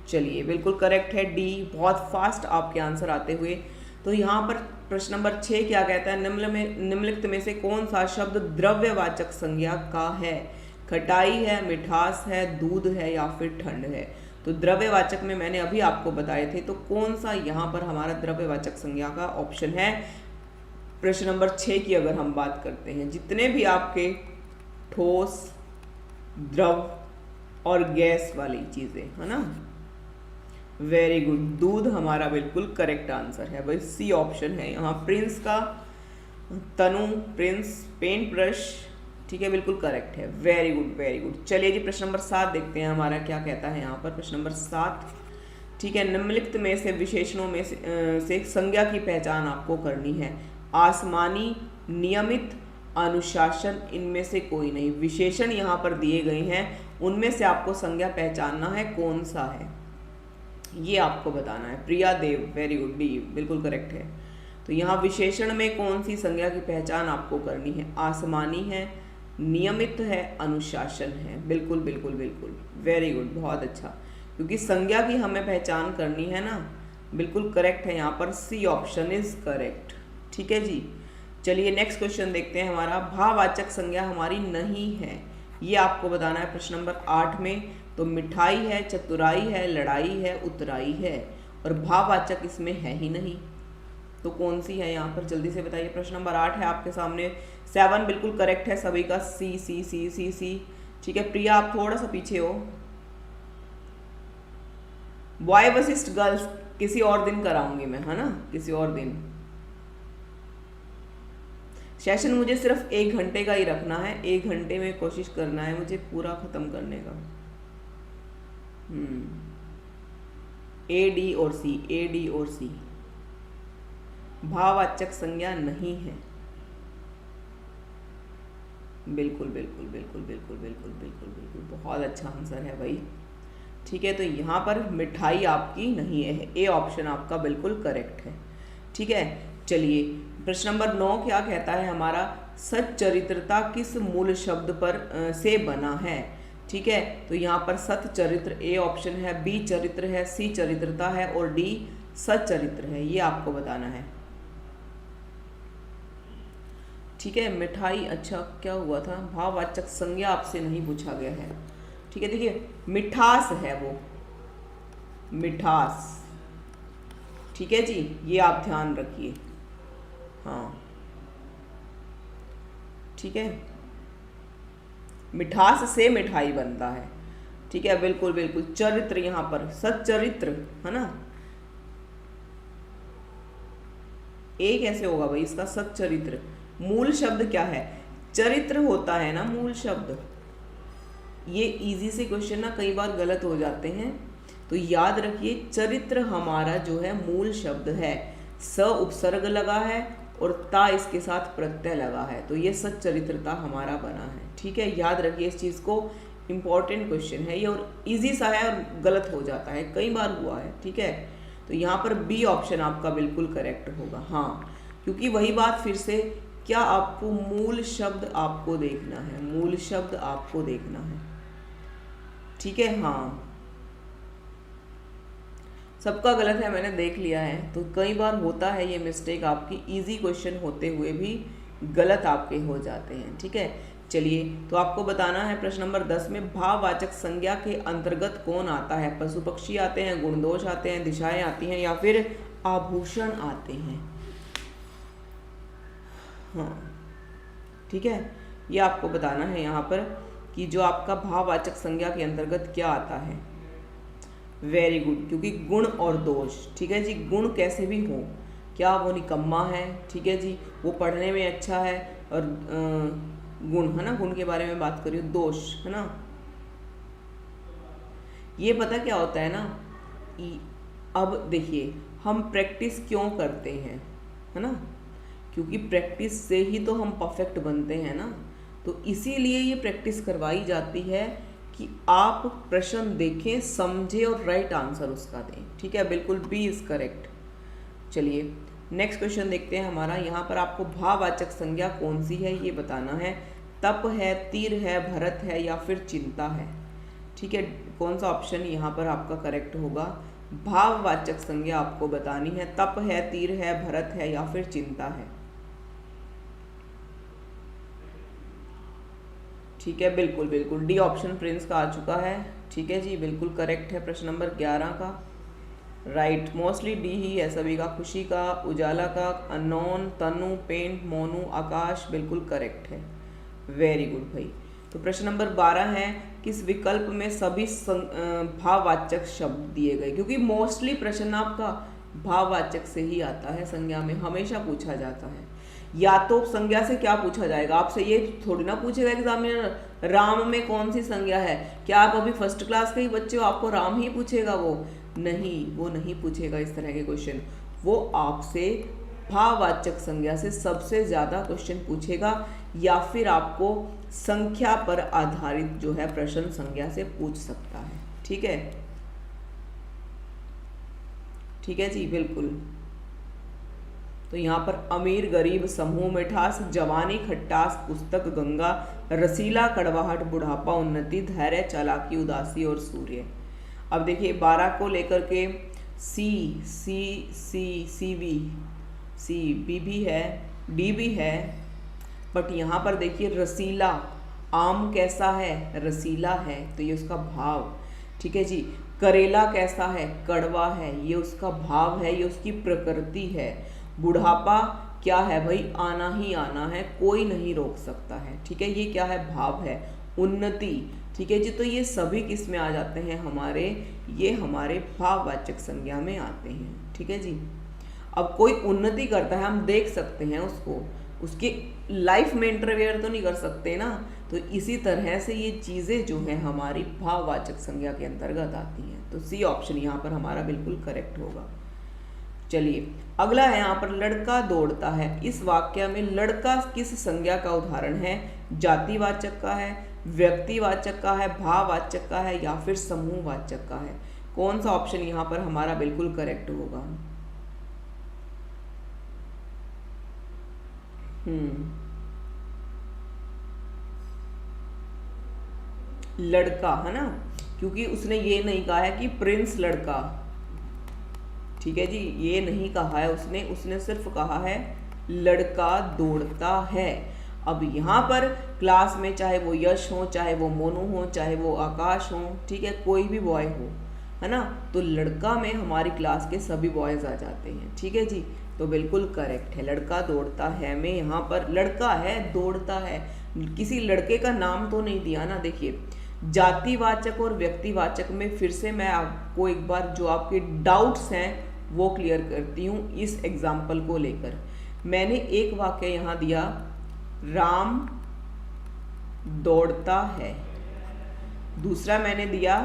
चलिए बिल्कुल करेक्ट है डी, बहुत फास्ट आपके आंसर आते हुए। तो यहाँ पर प्रश्न नंबर 6 क्या कहता है, निम्नलिखित में से कौन सा शब्द द्रव्यवाचक संज्ञा का है? खटाई है, मिठास है, दूध है या फिर ठंड है? तो द्रव्यवाचक में मैंने अभी आपको बताए थे, तो कौन सा यहाँ पर हमारा द्रव्यवाचक संज्ञा का ऑप्शन है? प्रश्न नंबर 6 की अगर हम बात करते हैं, जितने भी आपके ठोस, द्रव और गैस वाली चीजें, है ना? वेरी गुड, दूध हमारा बिल्कुल करेक्ट आंसर है भाई, सी ऑप्शन है यहाँ। प्रिंस का, तनु, प्रिंस, पेंट ब्रश। ठीक है, बिल्कुल करेक्ट है। Very good very good. चलिए जी प्रश्न नंबर 7 देखते हैं हमारा क्या कहता है यहाँ पर। प्रश्न नंबर 7, ठीक है, निम्नलिखित में से विशेषणों में से संज्ञा की पहचान आपको करनी है। आसमानी, नियमित, अनुशासन, इनमें से कोई नहीं। विशेषण यहाँ पर दिए गए हैं, उनमें से आपको संज्ञा पहचानना है कौन सा है, ये आपको बताना है। प्रिया देव, वेरी गुड, डी बिल्कुल करेक्ट है। तो यहाँ विशेषण में कौन सी संज्ञा की पहचान आपको करनी है? आसमानी है, नियमित है, अनुशासन है। बिल्कुल बिल्कुल बिल्कुल, वेरी गुड, बहुत अच्छा, क्योंकि संज्ञा की हमें पहचान करनी है ना। बिल्कुल करेक्ट है यहाँ पर, सी ऑप्शन इज करेक्ट। ठीक है जी, चलिए नेक्स्ट क्वेश्चन देखते हैं हमारा। भाववाचक संज्ञा हमारी नहीं है, ये आपको बताना है प्रश्न नंबर 8 में। तो मिठाई है, चतुराई है, लड़ाई है, उतराई है, और भाववाचक इसमें है ही नहीं। तो कौन सी है यहाँ पर, जल्दी से बताइए। प्रश्न नंबर 8 है आपके सामने। 7 बिल्कुल करेक्ट है सभी का, सी सी सी सी सी। ठीक है, प्रिया आप थोड़ा सा पीछे हो। बॉय वशिष्ठ गर्ल्स किसी और दिन कराऊंगी मैं, है ना, किसी और दिन। सेशन मुझे सिर्फ 1 घंटे का ही रखना है, 1 घंटे में कोशिश करना है मुझे पूरा खत्म करने का। ए, डी और सी, ए, डी और सी भाववाचक संज्ञा नहीं है। बिल्कुल बिल्कुल बिल्कुल बिल्कुल बिल्कुल बिल्कुल बिल्कुल, बहुत अच्छा आंसर है भाई। ठीक है, तो यहाँ पर मिठाई आपकी नहीं है, ए ऑप्शन आपका बिल्कुल करेक्ट है। ठीक है, चलिए प्रश्न नंबर 9 क्या कहता है हमारा, सच्चरित्रता किस मूल शब्द पर से बना है? ठीक है, तो यहाँ पर सत्चरित्र ए ऑप्शन है, बी चरित्र है, सी चरित्रता है और डी सच्चरित्र है, ये आपको बताना है। ठीक है, मिठाई, अच्छा क्या हुआ था, भाववाचक संज्ञा आपसे नहीं पूछा गया है। ठीक है, देखिए मिठास है वो, मिठास, ठीक है जी, ये आप ध्यान रखिए। हाँ ठीक है, मिठास से मिठाई बनता है, ठीक है, बिल्कुल बिल्कुल। चरित्र, यहाँ पर सच्चरित्र है ना, ए कैसे होगा भाई इसका, सच्चरित्र। मूल शब्द क्या है, चरित्र होता है ना मूल शब्द। ये इजी से क्वेश्चन ना कई बार गलत हो जाते हैं, तो याद रखिए चरित्र हमारा जो है मूल शब्द है, स उपसर्ग लगा है और ता इसके साथ प्रत्यय लगा है, तो ये सच्चरित्रता हमारा बना है, ठीक है। याद रखिए इस चीज़ को, इम्पॉर्टेंट क्वेश्चन है ये और इजी सा है और गलत हो जाता है, कई बार हुआ है, ठीक है। तो यहाँ पर बी ऑप्शन आपका बिल्कुल करेक्ट होगा। हाँ, क्योंकि वही बात फिर से, क्या आपको मूल शब्द आपको देखना है, मूल शब्द आपको देखना है, ठीक है। हाँ, सबका गलत है, मैंने देख लिया है, तो कई बार होता है ये मिस्टेक आपकी, इजी क्वेश्चन होते हुए भी गलत आपके हो जाते हैं, ठीक है। चलिए, तो आपको बताना है प्रश्न नंबर 10 में भाववाचक संज्ञा के अंतर्गत कौन आता है। पशु पक्षी आते हैं, गुणदोष आते हैं, दिशाएं आती हैं, या फिर आभूषण आते हैं। हाँ ठीक है, ये आपको बताना है यहाँ पर कि जो आपका भाववाचक संज्ञा के अंतर्गत क्या आता है। वेरी गुड, क्योंकि गुण और दोष, ठीक है जी। गुण कैसे भी हो, क्या वो निकम्मा है, ठीक है जी, वो पढ़ने में अच्छा है, और गुण है ना, गुण के बारे में बात करिए, दोष है ना। ये पता क्या होता है ना, अब देखिए हम प्रैक्टिस क्यों करते हैं, है ना, क्योंकि प्रैक्टिस से ही तो हम परफेक्ट बनते हैं ना, तो इसीलिए ये प्रैक्टिस करवाई जाती है कि आप प्रश्न देखें, समझें और राइट आंसर उसका दें, ठीक है, बिल्कुल बी इज करेक्ट। चलिए नेक्स्ट क्वेश्चन देखते हैं हमारा। यहाँ पर आपको भाववाचक संज्ञा कौन सी है ये बताना है। तप है, तीर है, भरत है, या फिर चिंता है, ठीक है। कौन सा ऑप्शन यहाँ पर आपका करेक्ट होगा। भाववाचक संज्ञा आपको बतानी है, तप है, तीर है, भरत है, या फिर चिंता है, ठीक है, बिल्कुल बिल्कुल डी ऑप्शन प्रिंस का आ चुका है, ठीक है जी, बिल्कुल करेक्ट है प्रश्न नंबर 11 का, राइट। मोस्टली डी ही है सभी का। खुशी का, उजाला का, अननोन, तनु, पेंट, मोनू, आकाश, बिल्कुल करेक्ट है, वेरी गुड भाई। तो प्रश्न नंबर 12 है, किस विकल्प में सभी भाववाचक शब्द दिए गए, क्योंकि मोस्टली प्रश्न आपका भाववाचक से ही आता है, संज्ञा में हमेशा पूछा जाता है। या तो संज्ञा से क्या पूछा जाएगा आपसे, ये थोड़ी ना पूछेगा एग्जामिनर राम में कौन सी संज्ञा है, क्या आप अभी फर्स्ट क्लास के ही बच्चे हो, आपको राम ही पूछेगा वो नहीं, वो नहीं पूछेगा इस तरह के क्वेश्चन। वो आपसे भाववाचक संज्ञा से सबसे ज़्यादा क्वेश्चन पूछेगा, या फिर आपको संख्या पर आधारित जो है प्रश्न संज्ञा से पूछ सकता है, ठीक है, ठीक है जी, बिल्कुल। तो यहाँ पर अमीर गरीब, समूह मिठास, जवानी खट्टास, पुस्तक गंगा, रसीला कड़वाहट, बुढ़ापा उन्नति, धैर्य चालाकी, उदासी और सूर्य। अब देखिए 12 को लेकर के सी बी भी है, डी भी है, बट यहाँ पर देखिए रसीला, आम कैसा है, रसीला है, तो ये उसका भाव, ठीक है जी। करेला कैसा है, कड़वा है, ये उसका भाव है, ये उसकी प्रकृति है। बुढ़ापा क्या है भाई, आना ही आना है, कोई नहीं रोक सकता है, ठीक है, ये क्या है, भाव है। उन्नति, ठीक है जी, तो ये सभी किस में आ जाते हैं हमारे, ये हमारे भाववाचक संज्ञा में आते हैं, ठीक है जी। अब कोई उन्नति करता है, हम देख सकते हैं उसको, उसके लाइफ में इंटरफेयर तो नहीं कर सकते ना, तो इसी तरह से ये चीज़ें जो हैं हमारी भाववाचक संज्ञा के अंतर्गत आती हैं, तो सी ऑप्शन यहाँ पर हमारा बिल्कुल करेक्ट होगा। चलिए अगला है यहाँ पर लड़का दौड़ता है। इस वाक्य में लड़का किस संज्ञा का उदाहरण है, जातिवाचक का है, व्यक्तिवाचक का है, भाववाचक का है, या फिर समूहवाचक का है। कौन सा ऑप्शन यहाँ पर हमारा बिल्कुल करेक्ट होगा। लड़का है ना, क्योंकि उसने ये नहीं कहा है कि प्रिंस लड़का, ठीक है जी, ये नहीं कहा है उसने सिर्फ कहा है लड़का दौड़ता है। अब यहाँ पर क्लास में चाहे वो यश हो, चाहे वो मोनू हो, चाहे वो आकाश हो, ठीक है, कोई भी बॉय हो, है ना। तो लड़का में हमारी क्लास के सभी बॉयज़ आ जाते हैं, ठीक है जी। तो बिल्कुल करेक्ट है, लड़का दौड़ता है में यहाँ पर लड़का है, दौड़ता है, किसी लड़के का नाम तो नहीं दिया ना। देखिए जातिवाचक और व्यक्तिवाचक में फिर से मैं आपको एक बार जो आपके डाउट्स हैं वो क्लियर करती हूँ इस एग्जाम्पल को लेकर। मैंने एक वाक्य यहाँ दिया, राम दौड़ता है। दूसरा मैंने दिया,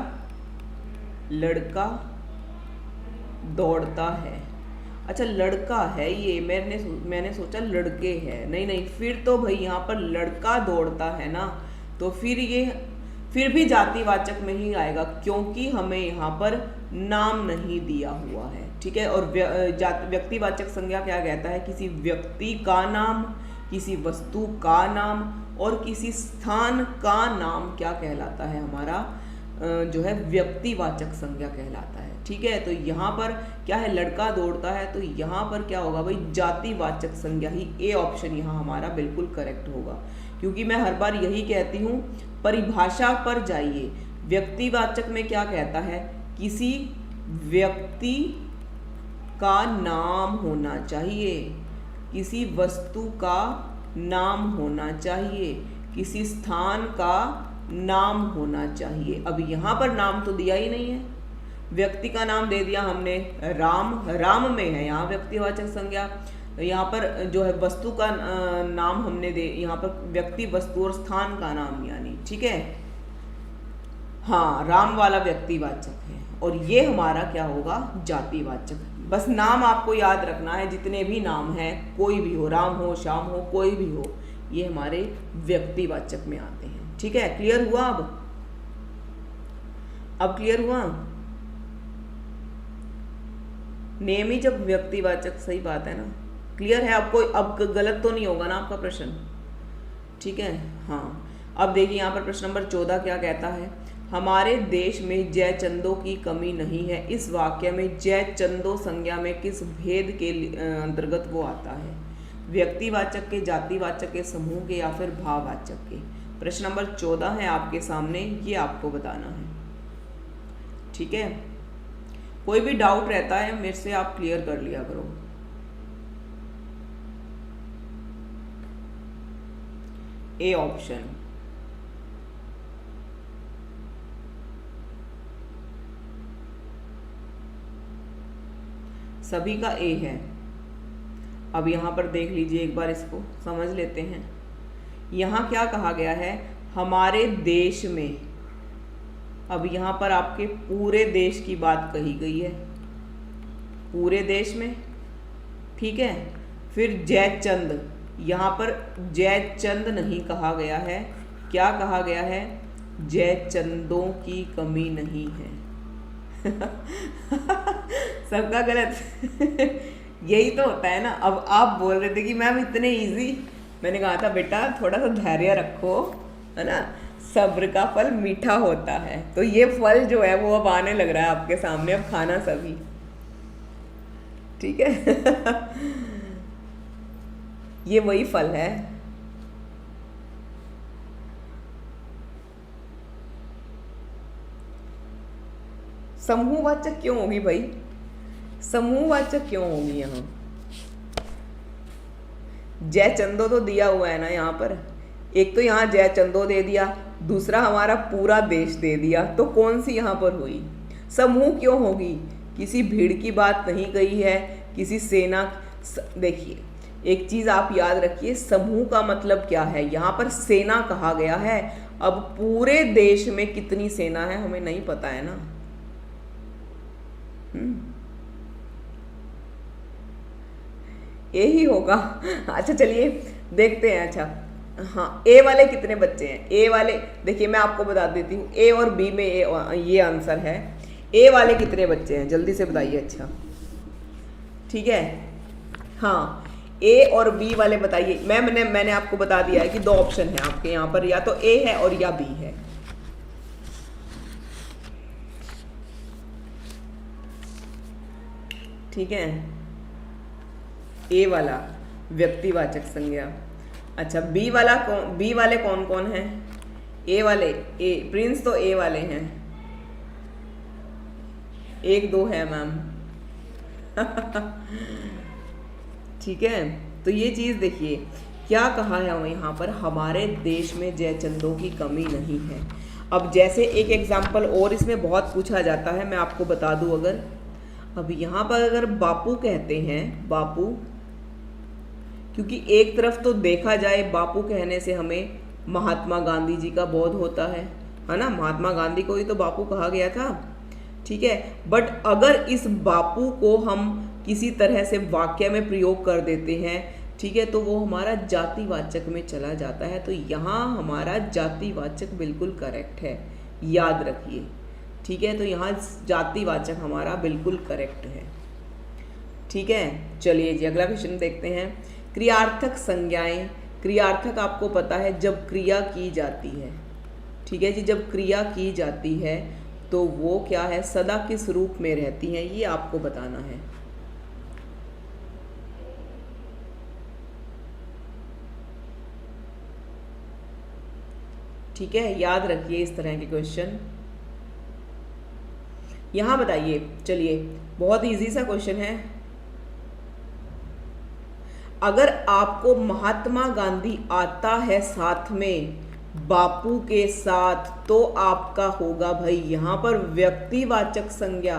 लड़का दौड़ता है। अच्छा लड़का है, ये मैंने सोचा लड़के है, नहीं, फिर तो भाई यहाँ पर लड़का दौड़ता है ना, तो फिर ये फिर भी जातिवाचक में ही आएगा, क्योंकि हमें यहाँ पर नाम नहीं दिया हुआ है, ठीक है। और व्यक्तिवाचक संज्ञा क्या कहता है, किसी व्यक्ति का नाम, किसी वस्तु का नाम और किसी स्थान का नाम क्या कहलाता है, हमारा जो है व्यक्तिवाचक संज्ञा कहलाता है, ठीक है। तो यहाँ पर क्या है, लड़का दौड़ता है, तो यहाँ पर क्या होगा भाई, जातिवाचक संज्ञा ही, ए ऑप्शन यहाँ हमारा बिल्कुल करेक्ट होगा। क्योंकि मैं हर बार यही कहती हूँ, परिभाषा पर जाइए। व्यक्तिवाचक में क्या कहता है, किसी व्यक्ति का नाम होना चाहिए, किसी वस्तु का नाम होना चाहिए, किसी स्थान का नाम होना चाहिए। अब यहाँ पर नाम तो दिया ही नहीं है, व्यक्ति का नाम दे दिया हमने, राम में है यहाँ व्यक्तिवाचक संज्ञा। यहाँ पर जो है वस्तु का नाम हमने दे, यहाँ पर व्यक्ति, वस्तु और स्थान का नाम यानी, ठीक है। हाँ, राम वाला व्यक्तिवाचक है और ये हमारा क्या होगा, जातिवाचक। बस नाम आपको याद रखना है, जितने भी नाम हैं, कोई भी हो, राम हो, श्याम हो, कोई भी हो, ये हमारे व्यक्तिवाचक में आते हैं, ठीक है। क्लियर हुआ? अब क्लियर हुआ? नेम ही जब व्यक्तिवाचक, सही बात है ना, क्लियर है आपको? अब गलत तो नहीं होगा ना आपका प्रश्न, ठीक है। हाँ, अब देखिए यहाँ पर प्रश्न नंबर 14 क्या कहता है, हमारे देश में जय चंदों की कमी नहीं है। इस वाक्य में जय चंदो संज्ञा में किस भेद के अंतर्गत वो आता है, व्यक्तिवाचक के, जातिवाचक के, समूह के या फिर भाववाचक के। प्रश्न नंबर 14 है आपके सामने, ये आपको बताना है, ठीक है। कोई भी डाउट रहता है मेरे से आप क्लियर कर लिया करो। ए ऑप्शन, सभी का ए है। अब यहाँ पर देख लीजिए एक बार, इसको समझ लेते हैं। यहाँ क्या कहा गया है, हमारे देश में। अब यहाँ पर आपके पूरे देश की बात कही गई है, पूरे देश में, ठीक है। फिर जयचंद, यहाँ पर जयचंद नहीं कहा गया है, क्या कहा गया है, जयचंदों की कमी नहीं है। सबका गलत। यही तो होता है ना। अब आप बोल रहे थे कि मैम इतने इजी, मैंने कहा था बेटा थोड़ा सा धैर्य रखो, है ना, सब्र का फल मीठा होता है। तो ये फल जो है वो अब आने लग रहा है आपके सामने, अब खाना सभी, ठीक है। ये वही फल है। समूहवाचक क्यों होगी भाई, समूहवाचक क्यों होगी यहाँ? जय चंदो तो दिया हुआ है ना यहाँ पर, एक तो यहाँ जय चंदो दे दिया, दूसरा हमारा पूरा देश दे दिया, तो कौन सी यहाँ पर हुई? समूह क्यों होगी? किसी भीड़ की बात नहीं कही है, किसी सेना। देखिए एक चीज आप याद रखिए, समूह का मतलब क्या है, यहाँ पर सेना कहा गया है। अब पूरे देश में कितनी सेना है हमें नहीं पता है ना। यही होगा। अच्छा चलिए देखते हैं। अच्छा हाँ, ए वाले कितने बच्चे हैं? ए वाले देखिए मैं आपको बता देती हूँ, ए और बी में ये आंसर है। ए वाले कितने बच्चे हैं जल्दी से बताइए। अच्छा ठीक है, हाँ ए और बी वाले बताइए। मैंने आपको बता दिया है कि दो ऑप्शन है आपके यहाँ पर, या तो ए है और या बी है। ठीक है, ए वाला व्यक्तिवाचक संज्ञा। अच्छा बी वाला बी वाले कौन कौन हैं? ए वाले, ए प्रिंस तो ए वाले हैं, एक दो है मैम। ठीक है, तो ये चीज़ देखिए क्या कहा है यहाँ पर, हमारे देश में जयचंदों की कमी नहीं है। अब जैसे एक एग्जाम्पल और इसमें बहुत पूछा जाता है, मैं आपको बता दूं, अगर अब यहाँ पर अगर बापू कहते हैं, बापू, क्योंकि एक तरफ तो देखा जाए बापू कहने से हमें महात्मा गांधी जी का बोध होता है ना, महात्मा गांधी को ही तो बापू कहा गया था। ठीक है, बट अगर इस बापू को हम किसी तरह से वाक्य में प्रयोग कर देते हैं, ठीक है, तो वो हमारा जातिवाचक में चला जाता है। तो यहाँ हमारा जातिवाचक बिल्कुल करेक्ट है, याद रखिए। ठीक है, तो यहाँ जातिवाचक हमारा बिल्कुल करेक्ट है। ठीक है, चलिए जी अगला क्वेश्चन देखते हैं। क्रियार्थक संज्ञाएं, क्रियार्थक आपको पता है जब क्रिया की जाती है। ठीक है जी, जब क्रिया की जाती है तो वो क्या है, सदा किस रूप में रहती हैं, ये आपको बताना है। ठीक है, याद रखिए इस तरह के क्वेश्चन। यहां बताइए, चलिए बहुत इजी सा क्वेश्चन है। अगर आपको महात्मा गांधी आता है साथ में बापू के साथ, तो आपका होगा भाई यहां पर व्यक्तिवाचक संज्ञा।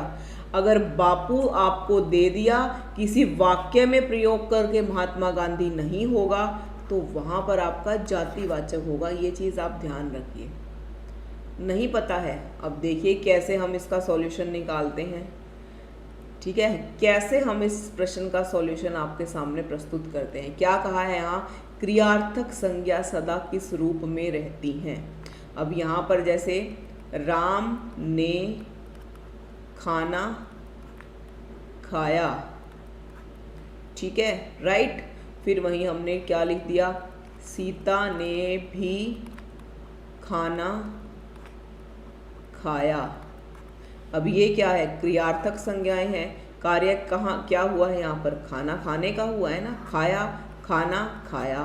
अगर बापू आपको दे दिया, किसी वाक्य में प्रयोग करके महात्मा गांधी नहीं होगा, तो वहां पर आपका जातिवाचक होगा। ये चीज आप ध्यान रखिए। नहीं पता है, अब देखिए कैसे हम इसका सॉल्यूशन निकालते हैं। ठीक है, कैसे हम इस प्रश्न का सॉल्यूशन आपके सामने प्रस्तुत करते हैं। क्या कहा है यहाँ, क्रियार्थक संज्ञा सदा किस रूप में रहती हैं। अब यहाँ पर जैसे राम ने खाना खाया, ठीक है, राइट। फिर वहीं हमने क्या लिख दिया, सीता ने भी खाना खाया। अब ये क्या है, क्रियार्थक संज्ञाएं हैं। कार्य कहाँ क्या हुआ है, यहाँ पर खाना खाने का हुआ है ना, खाया, खाना खाया।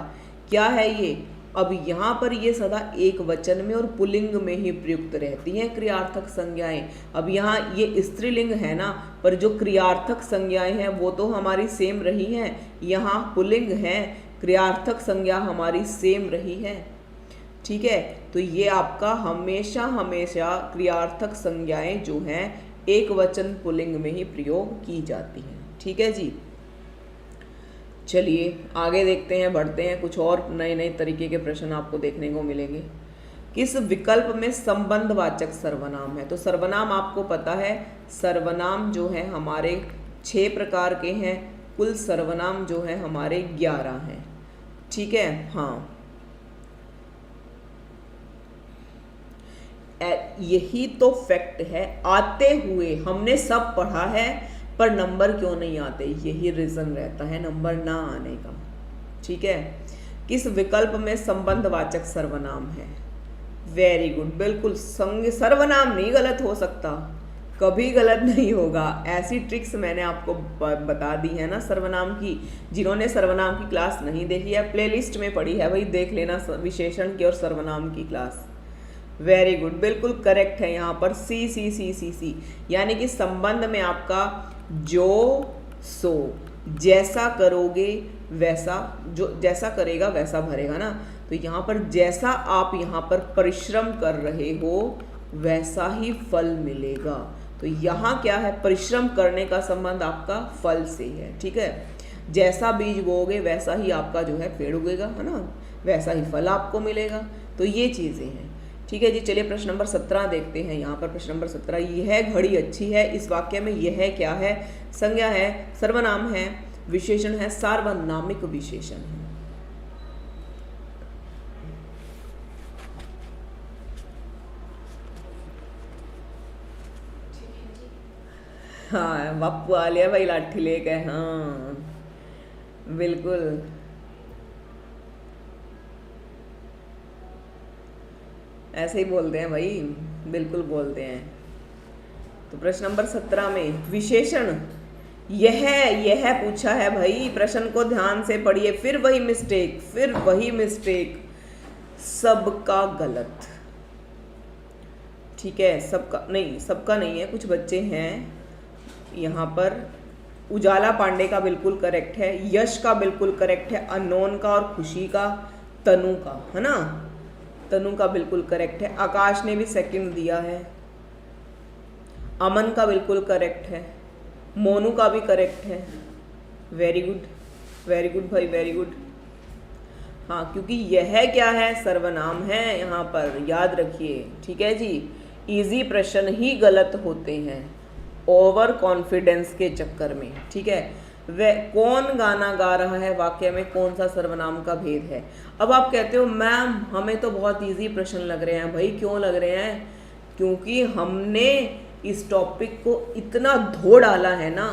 क्या है ये, अब यहाँ पर ये सदा एक वचन में और पुल्लिंग में ही प्रयुक्त रहती हैं क्रियार्थक संज्ञाएं। अब यहाँ ये स्त्रीलिंग है ना, पर जो क्रियार्थक संज्ञाएं हैं वो तो हमारी सेम रही हैं। यहाँ पुल्लिंग है, क्रियार्थक संज्ञा हमारी सेम रही है। ठीक है, तो ये आपका हमेशा हमेशा क्रियार्थक संज्ञाएं जो हैं एक वचन पुल्लिंग में ही प्रयोग की जाती हैं। ठीक है जी, चलिए आगे देखते हैं, बढ़ते हैं। कुछ और नए नए तरीके के प्रश्न आपको देखने को मिलेंगे। किस विकल्प में संबंधवाचक सर्वनाम है। तो सर्वनाम आपको पता है, सर्वनाम जो है हमारे 6 प्रकार के हैं, कुल सर्वनाम जो है हमारे 11 हैं। ठीक है, हाँ, यही तो फैक्ट है। आते हुए हमने सब पढ़ा है, पर नंबर क्यों नहीं आते, यही रीजन रहता है नंबर ना आने का। ठीक है, किस विकल्प में संबंधवाचक सर्वनाम है। वेरी गुड, बिल्कुल सर्वनाम नहीं गलत हो सकता, कभी गलत नहीं होगा। ऐसी ट्रिक्स मैंने आपको बता दी है ना सर्वनाम की। जिन्होंने सर्वनाम की क्लास नहीं देखी है, प्लेलिस्ट में पड़ी है भाई, देख लेना विशेषण की और सर्वनाम की क्लास। वेरी गुड, बिल्कुल करेक्ट है यहाँ पर सी सी सी सी सी, यानी कि संबंध में आपका जो सो, जैसा करोगे वैसा, जो जैसा करेगा वैसा भरेगा ना। तो यहाँ पर जैसा आप यहाँ पर परिश्रम कर रहे हो वैसा ही फल मिलेगा। तो यहाँ क्या है, परिश्रम करने का संबंध आपका फल से है। ठीक है, जैसा बीज बोओगे वैसा ही आपका जो है पेड़ उगेगा, है ना, वैसा ही फल आपको मिलेगा। तो ये चीज़ें हैं। ठीक है जी, चलिए प्रश्न नंबर 17 देखते हैं। यहाँ पर प्रश्न नंबर 17, यह घड़ी अच्छी है, इस वाक्य में यह क्या है, संज्ञा है, सर्वनाम है, विशेषण है, सार्वनामिक विशेषण है। हाँ, बापू आ लिया भाई, लाठी लेके। हाँ बिल्कुल, ऐसे ही बोलते हैं भाई, बिल्कुल बोलते हैं। तो प्रश्न नंबर 17 में विशेषण यह पूछा है भाई, प्रश्न को ध्यान से पढ़िए। फिर वही मिस्टेक, सबका गलत। ठीक है, सबका नहीं है, कुछ बच्चे हैं यहाँ पर उजाला पांडे का बिल्कुल करेक्ट है, यश का बिल्कुल करेक्ट है, अननोन का और खुशी का, तनु का, है ना, तनु का बिल्कुल करेक्ट है, आकाश ने भी सेकंड दिया है, अमन का बिल्कुल करेक्ट है, मोनू का भी करेक्ट है। वेरी गुड भाई, वेरी गुड। हाँ, क्योंकि यह क्या है, सर्वनाम है यहाँ पर, याद रखिए, ठीक है जी। इजी प्रश्न ही गलत होते हैं ओवर कॉन्फिडेंस के चक्कर में, ठीक है। वह कौन गाना गा रहा है वाक्य में कौन सा सर्वनाम का भेद है। अब आप कहते हो मैम हमें तो बहुत इजी प्रश्न लग रहे हैं। भाई क्यों लग रहे हैं, क्योंकि हमने इस टॉपिक को इतना धो डाला है ना,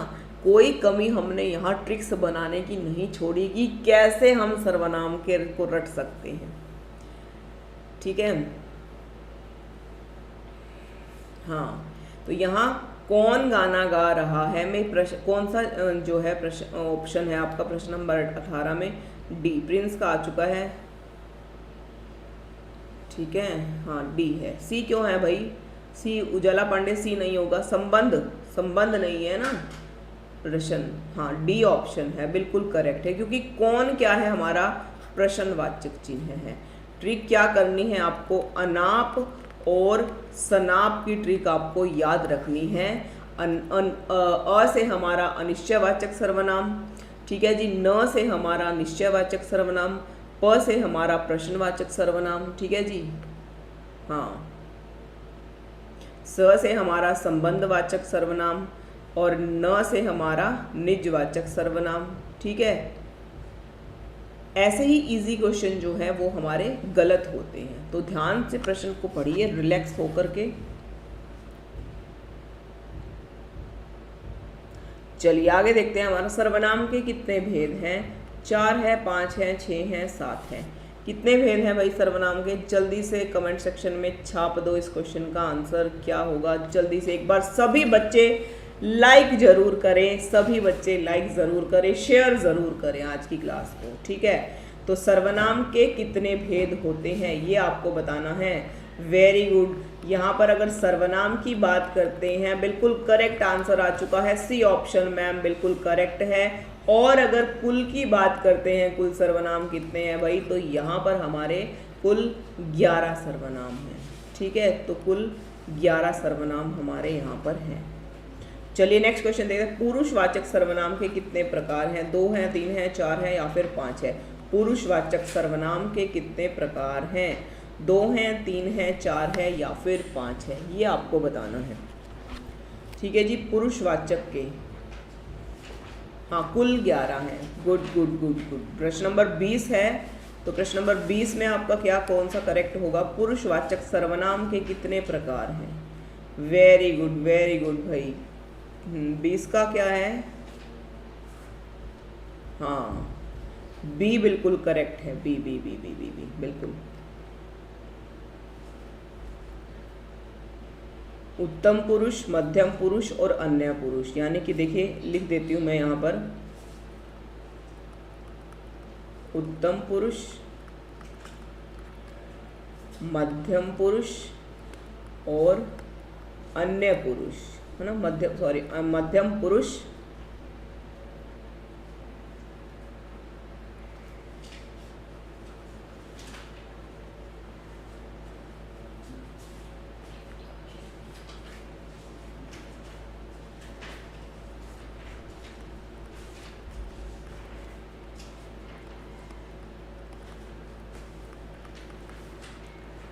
कोई कमी हमने यहाँ ट्रिक्स बनाने की नहीं छोड़ी कि कैसे हम सर्वनाम के को रट सकते हैं, ठीक है। हाँ, तो यहाँ कौन गाना गा रहा है में प्रश्न कौन सा जो है प्रश्न ऑप्शन है आपका प्रश्न नंबर 18 में डी, प्रिंस का आ चुका है, ठीक है। हाँ डी है, सी क्यों है भाई, सी उजाला पांडे सी नहीं होगा, संबंध नहीं है ना प्रश्न। हाँ डी ऑप्शन है, बिल्कुल करेक्ट है, क्योंकि कौन क्या है हमारा प्रश्नवाचक चिन्ह है। ट्रिक क्या करनी है आपको, अनाप और सनाप की ट्रिक आपको याद रखनी है। अ से हमारा अनिश्चयवाचक सर्वनाम, ठीक है जी, न से हमारा निश्चयवाचक सर्वनाम, प से हमारा प्रश्नवाचक सर्वनाम, ठीक है जी। हाँ, स से हमारा संबंधवाचक सर्वनाम और न से हमारा निजवाचक सर्वनाम, ठीक है। ऐसे ही इजी क्वेश्चन जो है वो हमारे गलत होते हैं, तो ध्यान से प्रश्न को पढ़िए रिलैक्स होकर के। चलिए आगे देखते हैं हमारा सर्वनाम के कितने भेद हैं। 4 है, 5 है, 6 है, 7 है। कितने भेद हैं भाई सर्वनाम के, जल्दी से कमेंट सेक्शन में छाप दो इस क्वेश्चन का आंसर क्या होगा। जल्दी से एक बार सभी बच्चे लाइक जरूर करें, सभी बच्चे लाइक जरूर करें, शेयर जरूर करें आज की क्लास को, ठीक है। तो सर्वनाम के कितने भेद होते हैं ये आपको बताना है। वेरी गुड, यहाँ पर अगर सर्वनाम की बात करते हैं बिल्कुल करेक्ट आंसर आ चुका है, सी ऑप्शन मैम बिल्कुल करेक्ट है। और अगर कुल की बात करते हैं, कुल सर्वनाम कितने हैं भाई, तो यहाँ पर हमारे कुल 11 सर्वनाम हैं, ठीक है। तो कुल 11 सर्वनाम हमारे यहाँ पर हैं। चलिए नेक्स्ट क्वेश्चन देखते हैं, पुरुषवाचक सर्वनाम के कितने प्रकार हैं, 2 हैं, 3 हैं, 4 हैं या फिर 5 है। पुरुषवाचक सर्वनाम के कितने प्रकार हैं, 2 हैं, 3 हैं, 4 है या फिर 5 है, ये आपको बताना है, ठीक है जी। पुरुषवाचक के हाँ कुल 11 हैं। Good good good good. प्रश्न नंबर 20 है, तो प्रश्न नंबर 20 में आपका क्या कौन सा करेक्ट होगा, पुरुषवाचक सर्वनाम के कितने प्रकार हैं। वेरी गुड भाई। 20 का क्या है, हाँ बी बिल्कुल करेक्ट है, B B B B B B बिल्कुल। उत्तम पुरुष, मध्यम पुरुष और अन्य पुरुष, यानी कि देखिए लिख देती हूं मैं यहाँ पर, उत्तम पुरुष, मध्यम पुरुष और अन्य पुरुष, है ना, मध्यम पुरुष,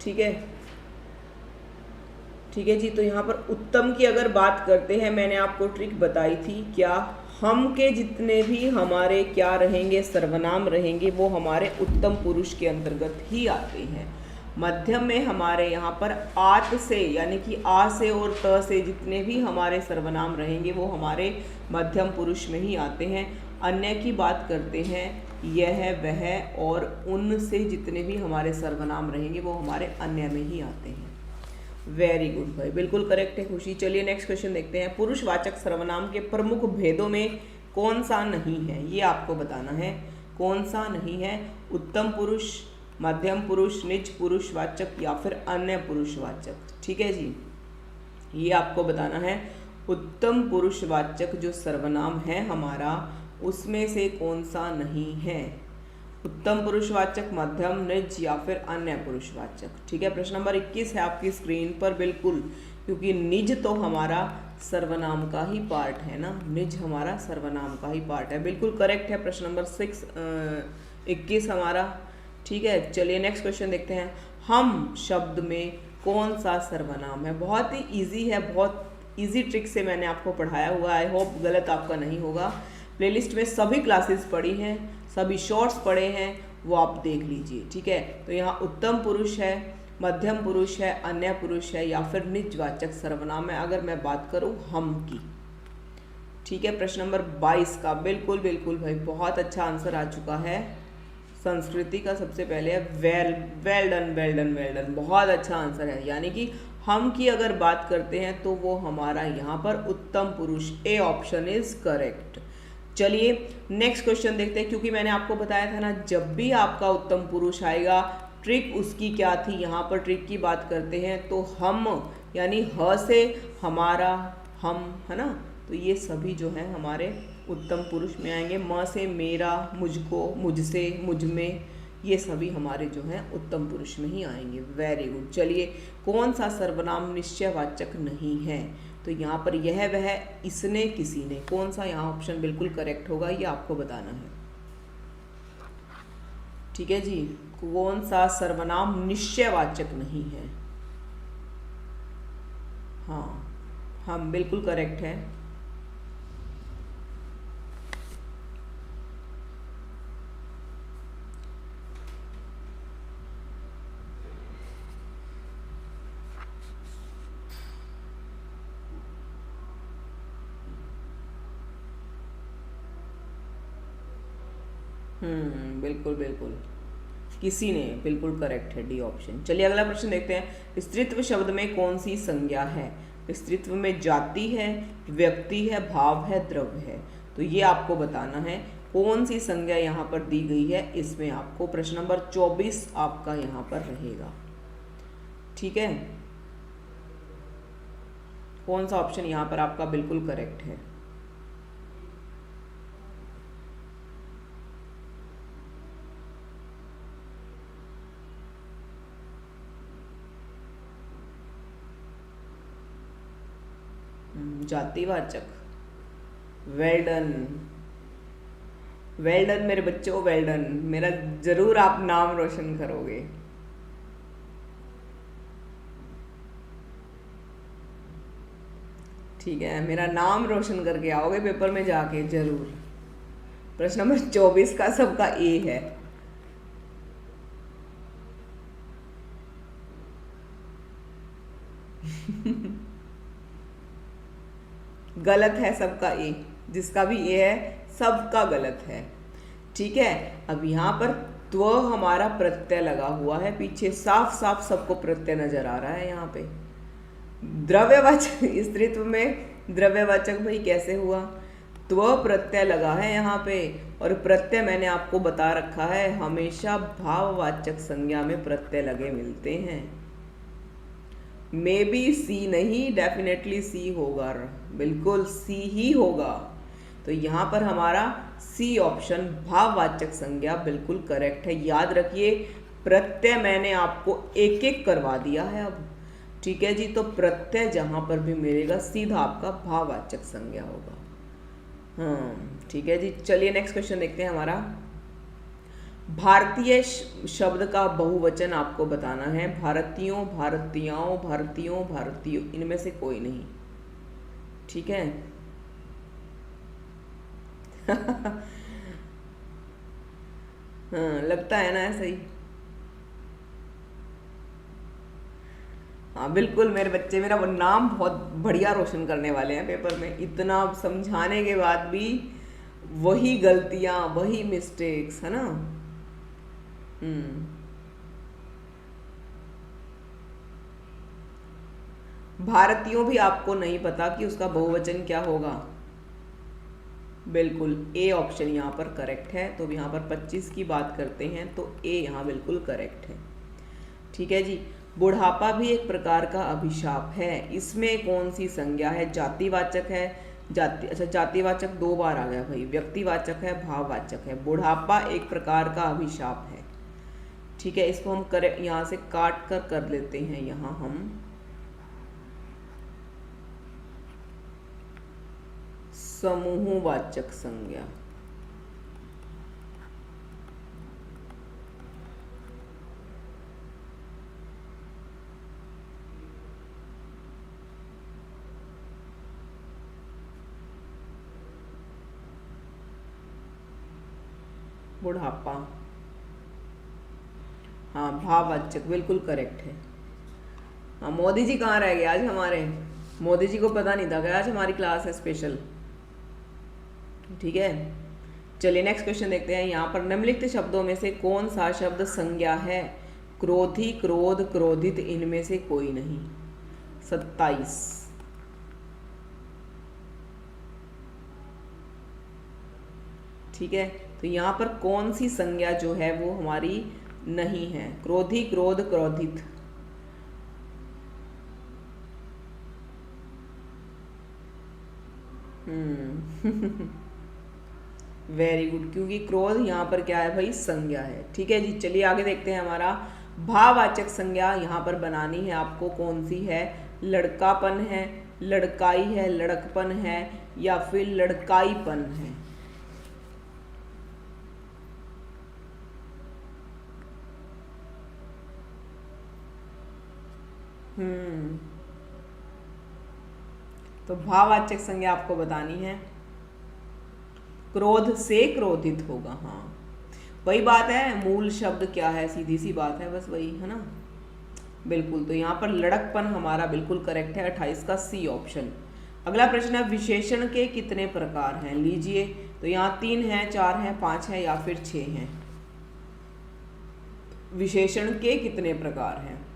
ठीक है, ठीक है जी। तो यहाँ पर उत्तम की अगर बात करते हैं, मैंने आपको ट्रिक बताई थी क्या, हम के जितने भी हमारे क्या रहेंगे सर्वनाम रहेंगे वो हमारे उत्तम पुरुष के अंतर्गत ही आते हैं। मध्यम में हमारे यहाँ पर आत से यानी कि आ से और त से जितने भी हमारे सर्वनाम रहेंगे वो हमारे मध्यम पुरुष में ही आते हैं। अन्य की बात करते हैं, यह वह और उन से जितने भी हमारे सर्वनाम रहेंगे वो हमारे अन्य में ही आते हैं। वेरी गुड भाई, बिल्कुल करेक्ट है खुशी। चलिए नेक्स्ट क्वेश्चन देखते हैं, पुरुषवाचक सर्वनाम के प्रमुख भेदों में कौन सा नहीं है, ये आपको बताना है कौन सा नहीं है। उत्तम पुरुष, मध्यम पुरुष, निज पुरुषवाचक या फिर अन्य पुरुषवाचक, ठीक है जी, ये आपको बताना है। उत्तम पुरुषवाचक जो सर्वनाम है हमारा उसमें से कौन सा नहीं है? उत्तम पुरुषवाचक, मध्यम, निज या फिर अन्य पुरुषवाचक। ठीक है, प्रश्न नंबर 21 है आपकी स्क्रीन पर, बिल्कुल, क्योंकि निज तो हमारा सर्वनाम का ही पार्ट है ना, निज हमारा सर्वनाम का ही पार्ट है, बिल्कुल करेक्ट है प्रश्न नंबर 21 हमारा। ठीक है, चलिए नेक्स्ट क्वेश्चन देखते हैं। हम शब्द में कौन सा सर्वनाम है? बहुत ही इजी है, बहुत इजी ट्रिक से मैंने आपको पढ़ाया हुआ, आई होप गलत आपका नहीं होगा। प्लेलिस्ट में सभी क्लासेस पढ़ी हैं, सभी शॉर्ट्स पढ़े हैं, वो आप देख लीजिए। ठीक है, तो यहाँ उत्तम पुरुष है, मध्यम पुरुष है, अन्य पुरुष है या फिर निजवाचक सर्वनाम है अगर मैं बात करूँ हम की। ठीक है, प्रश्न नंबर 22 का, बिल्कुल बिल्कुल भाई, बहुत अच्छा आंसर आ चुका है। संस्कृति का सबसे पहले है वेल डन, बहुत अच्छा आंसर है। यानी कि हम की अगर बात करते हैं तो वो हमारा यहाँ पर उत्तम पुरुष, ए ऑप्शन इज करेक्ट। चलिए नेक्स्ट क्वेश्चन देखते हैं, क्योंकि मैंने आपको बताया था ना, जब भी आपका उत्तम पुरुष आएगा ट्रिक उसकी क्या थी, यहाँ पर ट्रिक की बात करते हैं तो हम यानी ह से हमारा, हम, है ना, तो ये सभी जो है हमारे उत्तम पुरुष में आएंगे। म से मेरा, मुझको, मुझसे, मुझ में, ये सभी हमारे जो हैं उत्तम पुरुष में ही आएंगे। Very good. चलिए कौन सा सर्वनाम निश्चयवाचक नहीं है? तो यहाँ पर यह, वह, इसने, किसी ने, कौन सा यहाँ ऑप्शन बिल्कुल करेक्ट होगा ये आपको बताना है। ठीक है जी, कौन सा सर्वनाम निश्चयवाचक नहीं है? हाँ, हम बिल्कुल करेक्ट है। बिल्कुल बिल्कुल, किसी ने, बिल्कुल करेक्ट है, डी ऑप्शन। चलिए अगला प्रश्न देखते हैं। स्त्रीत्व शब्द में कौन सी संज्ञा है? स्त्रीत्व में जाति है, व्यक्ति है, भाव है, द्रव्य है। तो ये आपको बताना है कौन सी संज्ञा यहाँ पर दी गई है। इसमें आपको प्रश्न नंबर 24 आपका यहाँ पर रहेगा। ठीक है, कौन सा ऑप्शन यहाँ पर आपका बिल्कुल करेक्ट है? जातिवाचक। वेल डन, वेल डन मेरे बच्चों, वेल डन, मेरा जरूर आप नाम रोशन करोगे। ठीक है, मेरा नाम रोशन करके आओगे पेपर में जाके जरूर। प्रश्न नंबर 24 का सबका ए है। गलत है सबका ए, जिसका भी ए है सबका गलत है। ठीक है, अब यहाँ पर त्व हमारा प्रत्यय लगा हुआ है पीछे, साफ साफ सबको प्रत्यय नजर आ रहा है यहाँ पे। द्रव्यवाचक, स्त्रीत्व में द्रव्यवाचक भाई कैसे हुआ? त्व प्रत्यय लगा है यहाँ पे, और प्रत्यय मैंने आपको बता रखा है हमेशा भाववाचक संज्ञा में प्रत्यय लगे मिलते हैं। मे बी सी नहीं, डेफिनेटली सी होगा, बिल्कुल सी ही होगा। तो यहाँ पर हमारा सी ऑप्शन भाववाचक संज्ञा बिल्कुल करेक्ट है। याद रखिए प्रत्यय मैंने आपको एक एक करवा दिया है अब। ठीक है जी, तो प्रत्यय जहाँ पर भी मिलेगा सीधा आपका भाववाचक संज्ञा होगा। ठीक है जी, चलिए नेक्स्ट क्वेश्चन देखते हैं हमारा। भारतीय शब्द का बहुवचन आपको बताना है। भारतीयों, भारतीयाओं, भारतीयों, भारतीयों, इनमें से कोई नहीं। ठीक है हाँ, लगता है ना ऐसा ही। हाँ बिल्कुल मेरे बच्चे, मेरा वो नाम बहुत बढ़िया रोशन करने वाले हैं पेपर में। इतना समझाने के बाद भी वही गलतियां, वही मिस्टेक्स, है ना। भारतीयों भी आपको नहीं पता कि उसका बहुवचन क्या होगा। बिल्कुल ए ऑप्शन यहाँ पर करेक्ट है। तो यहाँ पर 25 की बात करते हैं तो ए यहाँ बिल्कुल करेक्ट है। ठीक है जी, बुढ़ापा भी एक प्रकार का अभिशाप है। इसमें कौन सी संज्ञा है? जातिवाचक है, जातिवाचक 2 बार आ गया भाई, व्यक्तिवाचक है, भाववाचक है। बुढ़ापा एक प्रकार का अभिशाप है। ठीक है, इसको हम यहाँ से काट कर लेते हैं। यहाँ हम समूहवाचक संज्ञा, बुढ़ापा, हाँ भाववाचक बिल्कुल करेक्ट है। हाँ, मोदी जी कहाँ रह गए आज हमारे? मोदी जी को पता नहीं था कि आज हमारी क्लास है स्पेशल। ठीक है, चलिए नेक्स्ट क्वेश्चन देखते हैं। यहाँ पर निम्नलिखित शब्दों में से कौन सा शब्द संज्ञा है? क्रोधी, क्रोध, क्रोधित, इनमें से कोई नहीं। 27। ठीक है, तो यहाँ पर कौन सी संज्ञा जो है वो हमारी नहीं है? क्रोधी, क्रोध, क्रोधित। वेरी गुड, क्योंकि क्रोध यहाँ पर क्या है भाई? संज्ञा है। ठीक है जी, चलिए आगे देखते हैं। हमारा भाववाचक संज्ञा यहाँ पर बनानी है आपको। कौन सी है? लड़कापन है, लड़काई है, लड़कपन है, या फिर लड़काईपन है। तो भाववाचक संज्ञा आपको बतानी है। क्रोध से क्रोधित होगा। हाँ, वही बात है, मूल शब्द क्या है? सीधी सी बात है, बस वही है ना। बिल्कुल, तो यहाँ पर लड़कपन हमारा बिल्कुल करेक्ट है, 28 का सी ऑप्शन। अगला प्रश्न है, विशेषण के कितने प्रकार हैं? लीजिए, तो यहाँ 3 हैं, 4 हैं, 5 हैं, या फिर 6 हैं। विशेषण के कितने प्रकार हैं?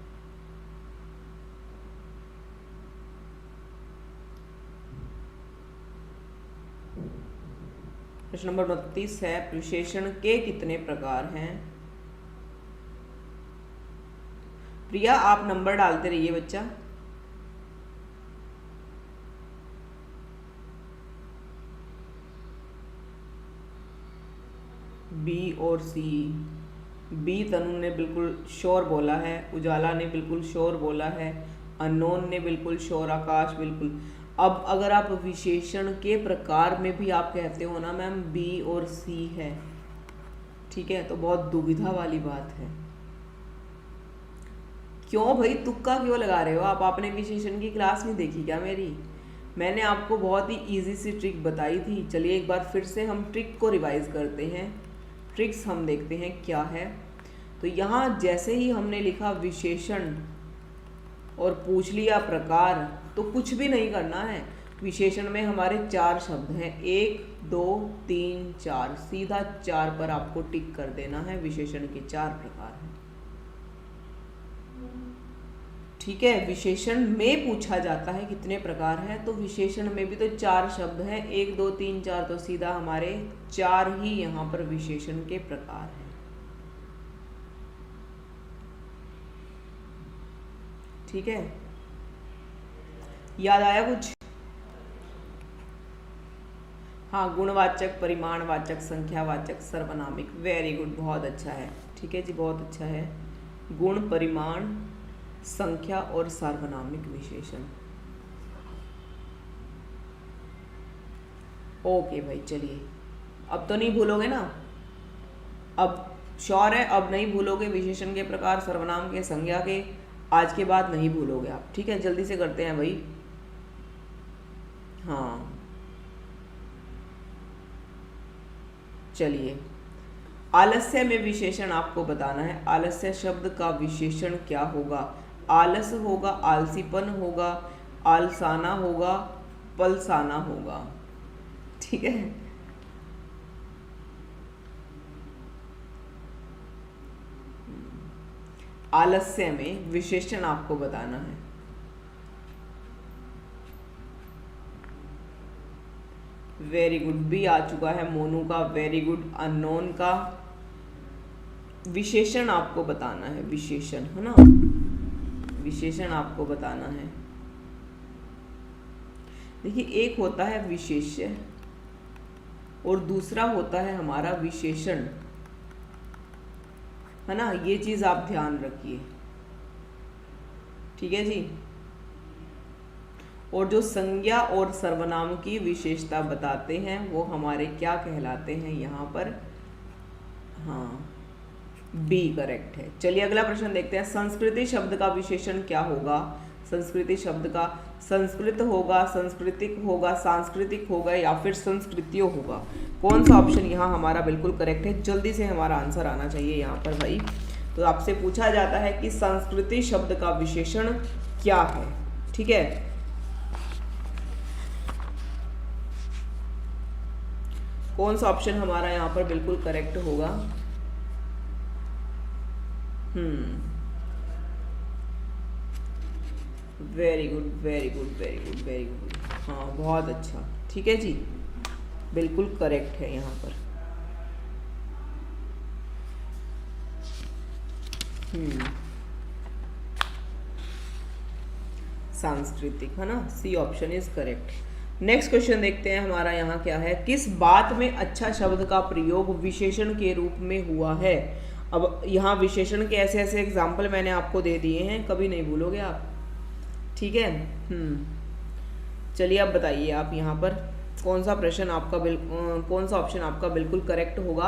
प्रश्न नंबर 29 है, विशेषण के कितने प्रकार हैं? प्रिया, आप नंबर डालते रहिए बच्चा। बी और सी। बी तनु ने बिल्कुल श्योर बोला है, उजाला ने बिल्कुल श्योर बोला है, अननोन ने बिल्कुल श्योर, आकाश बिल्कुल। अब अगर आप विशेषण के प्रकार में भी आप कहते हो ना मैम बी और सी है, ठीक है, तो बहुत दुविधा वाली बात है। क्यों भाई, तुक्का क्यों लगा रहे हो आप? आपने विशेषण की क्लास नहीं देखी क्या मेरी? मैंने आपको बहुत ही इजी सी ट्रिक बताई थी। चलिए एक बार फिर से हम ट्रिक को रिवाइज करते हैं। ट्रिक्स हम देखते हैं क्या है। तो यहाँ जैसे ही हमने लिखा विशेषण और पूछ लिया प्रकार, तो कुछ भी नहीं करना है। विशेषण में हमारे 4 शब्द हैं, 1 2 3 4, सीधा 4 पर आपको टिक कर देना है। विशेषण के 4 प्रकार हैं। ठीक है, विशेषण में पूछा जाता है कितने प्रकार हैं, तो विशेषण में भी तो 4 शब्द हैं, 1 2 3 4, तो सीधा हमारे 4 ही यहाँ पर विशेषण के प्रकार हैं। ठीक है, याद आया कुछ? हाँ, गुणवाचक, परिमाणवाचक, संख्यावाचक, सर्वनामिक। वेरी गुड, बहुत अच्छा है। ठीक है जी, बहुत अच्छा है। गुण, परिमाण, संख्या और सार्वनामिक विशेषण। ओके भाई, चलिए अब तो नहीं भूलोगे ना? अब श्योर है, अब नहीं भूलोगे? विशेषण के प्रकार, सर्वनाम के, संज्ञा के, आज के बाद नहीं भूलोगे आप। ठीक है, जल्दी से करते हैं भाई। हाँ, चलिए, आलस्य में विशेषण आपको बताना है। आलस्य शब्द का विशेषण क्या होगा? आलस होगा, आलसीपन होगा, आलसाना होगा, पलसाना होगा। ठीक है, आलस्य में विशेषण आपको बताना है। वेरी गुड, बी आ चुका है मोनू का। वेरी गुड, अननोन का विशेषण आपको बताना है। विशेषण है ना, विशेषण आपको बताना है। देखिए, एक होता है विशेष्य और दूसरा होता है हमारा विशेषण, है ना। ये चीज आप ध्यान रखिए, ठीक है जी। और जो संज्ञा और सर्वनाम की विशेषता बताते हैं वो हमारे क्या कहलाते हैं यहाँ पर? हाँ, बी करेक्ट है। चलिए अगला प्रश्न देखते हैं। संस्कृति शब्द का विशेषण क्या होगा? संस्कृति शब्द का संस्कृत होगा, सांस्कृतिक होगा, सांस्कृतिक होगा या फिर संस्कृतियों होगा? कौन सा ऑप्शन यहाँ हमारा बिल्कुल करेक्ट है? जल्दी से हमारा आंसर आना चाहिए यहाँ पर भाई। तो आपसे पूछा जाता है कि संस्कृति शब्द का विशेषण क्या है, ठीक है। कौन सा ऑप्शन हमारा यहाँ पर बिल्कुल करेक्ट होगा? Very good, very good, very good, very good. हाँ, बहुत अच्छा, ठीक है जी, बिल्कुल करेक्ट है यहाँ पर। सांस्कृतिक, है ना, C option is correct. Next question देखते हैं हमारा यहाँ क्या है। किस बात में अच्छा शब्द का प्रयोग विशेषण के रूप में हुआ है? अब यहाँ विशेषण के ऐसे ऐसे एग्जाम्पल मैंने आपको दे दिए हैं, कभी नहीं भूलोगे आप, ठीक है। चलिए अब बताइए आप यहाँ पर कौन सा प्रश्न आपका कौन सा ऑप्शन आपका बिल्कुल करेक्ट होगा?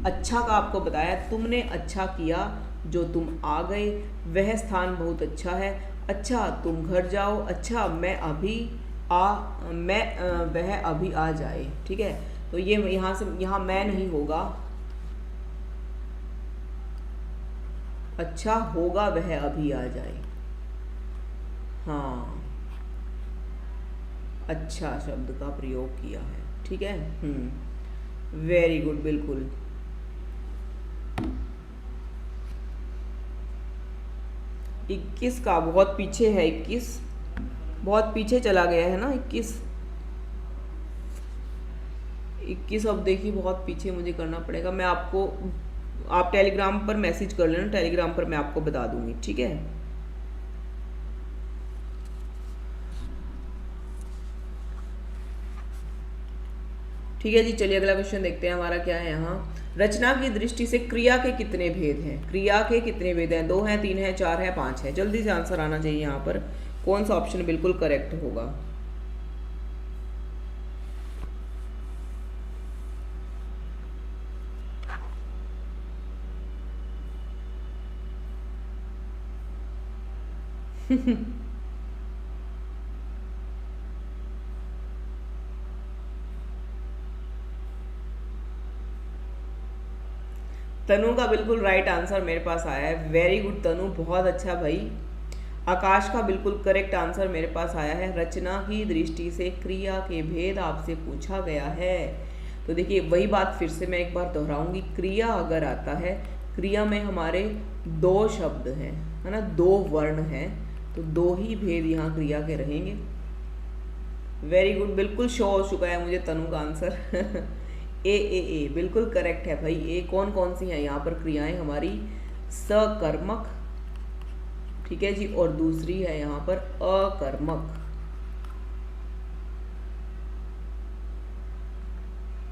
अच्छा का आपको बताया, तुमने अच्छा किया जो तुम आ गए, वह स्थान बहुत अच्छा है, अच्छा तुम घर जाओ, अच्छा वह अभी आ जाए, ठीक है। तो ये यहाँ मैं नहीं होगा, अच्छा होगा वह अभी आ जाए। हाँ, अच्छा शब्द का प्रयोग किया है, ठीक है। वेरी गुड, बिल्कुल। इक्कीस का बहुत पीछे है, 21 बहुत पीछे चला गया है ना। 21 अब देखिए बहुत पीछे मुझे करना पड़ेगा। मैं आपको, आप टेलीग्राम पर मैसेज कर लेना, टेलीग्राम पर मैं आपको बता दूंगी, ठीक है। ठीक है जी, चलिए अगला क्वेश्चन देखते हैं हमारा क्या है यहाँ। रचना की दृष्टि से क्रिया के कितने भेद हैं? क्रिया के कितने भेद हैं? 2 हैं, 3 हैं, 4 है, 5 है? जल्दी से आंसर आना चाहिए यहाँ पर। कौन सा ऑप्शन बिल्कुल करेक्ट होगा? तनु का बिल्कुल राइट आंसर मेरे पास आया है। वेरी गुड तनु, बहुत अच्छा भाई। आकाश का बिल्कुल करेक्ट आंसर मेरे पास आया है। रचना की दृष्टि से क्रिया के भेद आपसे पूछा गया है। तो देखिए वही बात फिर से मैं एक बार दोहराऊंगी। क्रिया अगर आता है, क्रिया में हमारे 2 शब्द हैं, है ना, 2 वर्ण हैं, तो 2 ही भेद यहाँ क्रिया के रहेंगे। वेरी गुड, बिल्कुल शो हो चुका है मुझे तनु का आंसर। ए बिल्कुल करेक्ट है भाई। ए कौन कौन सी हैं यहाँ पर क्रियाएं हमारी? सकर्मक, ठीक है जी, और दूसरी है यहाँ पर अकर्मक।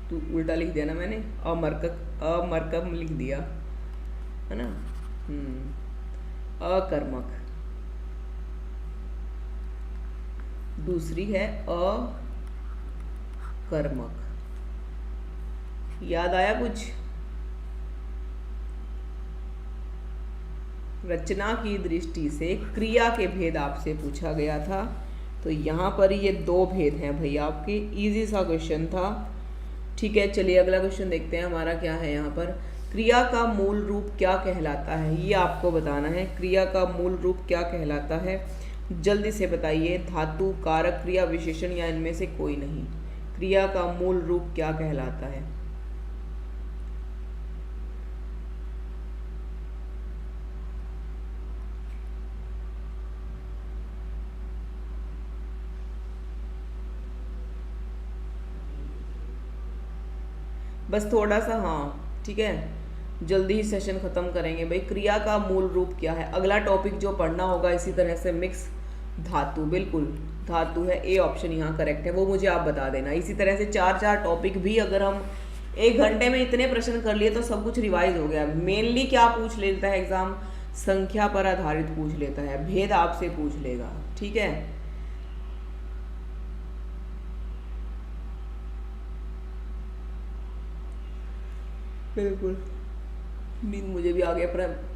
तो उल्टा लिख दिया ना मैंने, अमरकम लिख दिया, है ना। अकर्मक, दूसरी है अकर्मक। याद आया कुछ? रचना की दृष्टि से क्रिया के भेद आपसे पूछा गया था, तो यहाँ पर ये 2 भेद हैं भैया आपके। इजी सा क्वेश्चन था, ठीक है। चलिए अगला क्वेश्चन देखते हैं हमारा क्या है यहाँ पर। क्रिया का मूल रूप क्या कहलाता है? ये आपको बताना है। क्रिया का मूल रूप क्या कहलाता है? जल्दी से बताइए। धातु, कारक, क्रिया विशेषण या इनमें से कोई नहीं? क्रिया का मूल रूप क्या कहलाता है? बस थोड़ा सा, हाँ ठीक है, जल्दी ही सेशन खत्म करेंगे। भाई क्रिया का मूल रूप क्या है, अगला टॉपिक जो पढ़ना होगा इसी तरह से मिक्स धातु, बिल्कुल धातु है, ए ऑप्शन यहाँ करेक्ट है, वो मुझे आप बता देना। इसी तरह से 4 टॉपिक भी अगर हम 1 घंटे में इतने प्रश्न कर लिए तो सब कुछ रिवाइज हो गया। मेनली क्या पूछ लेता है एग्जाम, संख्या पर आधारित पूछ लेता है, भेद आपसे पूछ लेगा, ठीक है। बिल्कुल, नींद मुझे भी आ गया।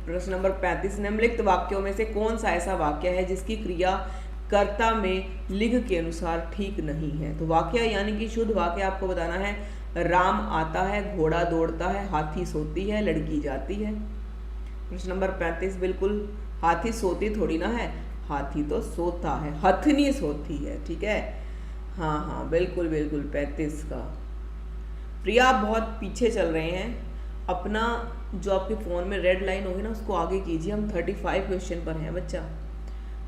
प्रश्न नंबर 35, निम्नलिखित वाक्यों में से कौन सा ऐसा वाक्य है जिसकी क्रिया कर्ता में लिंग के अनुसार ठीक नहीं है। तो वाक्य यानी कि शुद्ध वाक्य आपको बताना है, राम आता है, घोड़ा दौड़ता है, हाथी सोती है, लड़की जाती है। प्रश्न नंबर 35 बिल्कुल, हाथी सोती थोड़ी ना है, हाथी तो सोता है, हथनी सोती है, ठीक है। हाँ हाँ बिल्कुल बिल्कुल 35 का। प्रिया आप बहुत पीछे चल रहे हैं, अपना जो आपके फ़ोन में रेड लाइन होगी ना उसको आगे कीजिए, हम 35 क्वेश्चन पर हैं बच्चा,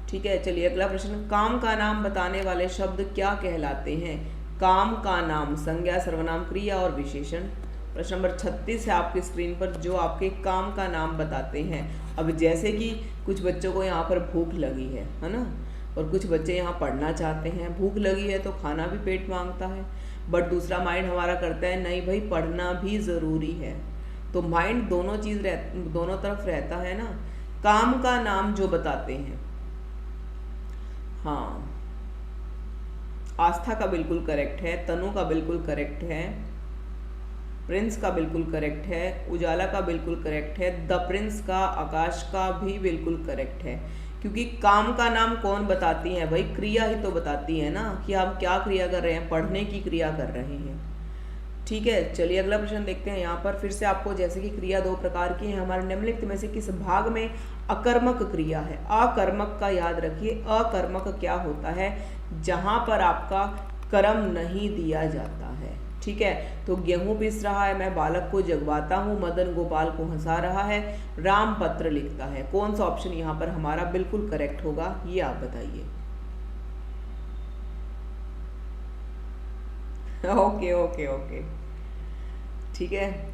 ठीक है। चलिए अगला प्रश्न, काम का नाम बताने वाले शब्द क्या कहलाते हैं। काम का नाम संज्ञा, सर्वनाम, क्रिया और विशेषण। प्रश्न नंबर 36 है आपकी स्क्रीन पर, जो आपके काम का नाम बताते हैं। अब जैसे कि कुछ बच्चों को यहाँ पर भूख लगी है ना, और कुछ बच्चे यहाँ पढ़ना चाहते हैं, भूख लगी है तो खाना भी पेट मांगता है, बट दूसरा माइंड हमारा करता है नहीं भाई पढ़ना भी ज़रूरी है। तो माइंड दोनों दोनों तरफ रहता है ना। काम का नाम जो बताते हैं, हाँ आस्था का बिल्कुल करेक्ट है, तनु का बिल्कुल करेक्ट है, प्रिंस का बिल्कुल करेक्ट है, उजाला का बिल्कुल करेक्ट है, द प्रिंस का, आकाश का भी बिल्कुल करेक्ट है। क्योंकि काम का नाम कौन बताती है भाई, क्रिया ही तो बताती है ना कि हम क्या क्रिया कर रहे हैं, पढ़ने की क्रिया कर रहे हैं, ठीक है। चलिए अगला प्रश्न देखते हैं। यहाँ पर फिर से आपको जैसे कि क्रिया 2 प्रकार की है, हमारे निम्नलिखित में से किस भाग में अकर्मक क्रिया है। अकर्मक का याद रखिए, अकर्मक क्या होता है, जहाँ पर आपका कर्म नहीं दिया जाता है, ठीक है। तो गेहूं पिस रहा है, मैं बालक को जगवाता हूँ, मदन गोपाल को हंसा रहा है, राम पत्र लिखता है। कौन सा ऑप्शन यहाँ पर हमारा बिल्कुल करेक्ट होगा, ये आप बताइए। ओके ओके ओके, ठीक है,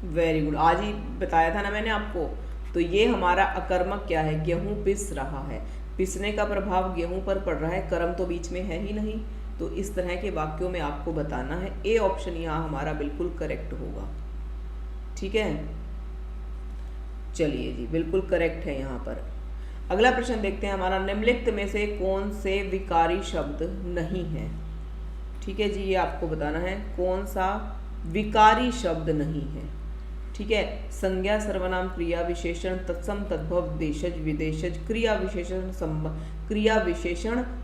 वेरी गुड। आज ही बताया था ना मैंने आपको। तो ये हमारा अकर्मक क्या है, गेहूं पिस रहा है, पिसने का प्रभाव गेहूं पर पड़ रहा है, कर्म तो बीच में है ही नहीं। तो इस तरह के वाक्यों में आपको बताना है, ए ऑप्शन यहाँ हमारा बिल्कुल करेक्ट होगा, ठीक है। चलिए जी बिल्कुल करेक्ट है यहाँ पर। अगला प्रश्न देखते हैं हमारा, निम्नलिखित में से कौन से विकारी शब्द नहीं है, ठीक है जी, ये आपको बताना है कौन सा विकारी शब्द नहीं है, ठीक है। संज्ञा, सर्वनाम, क्रिया विशेषण, तत्सम, तद्भव, देशज, विदेशज, क्रिया विशेषण,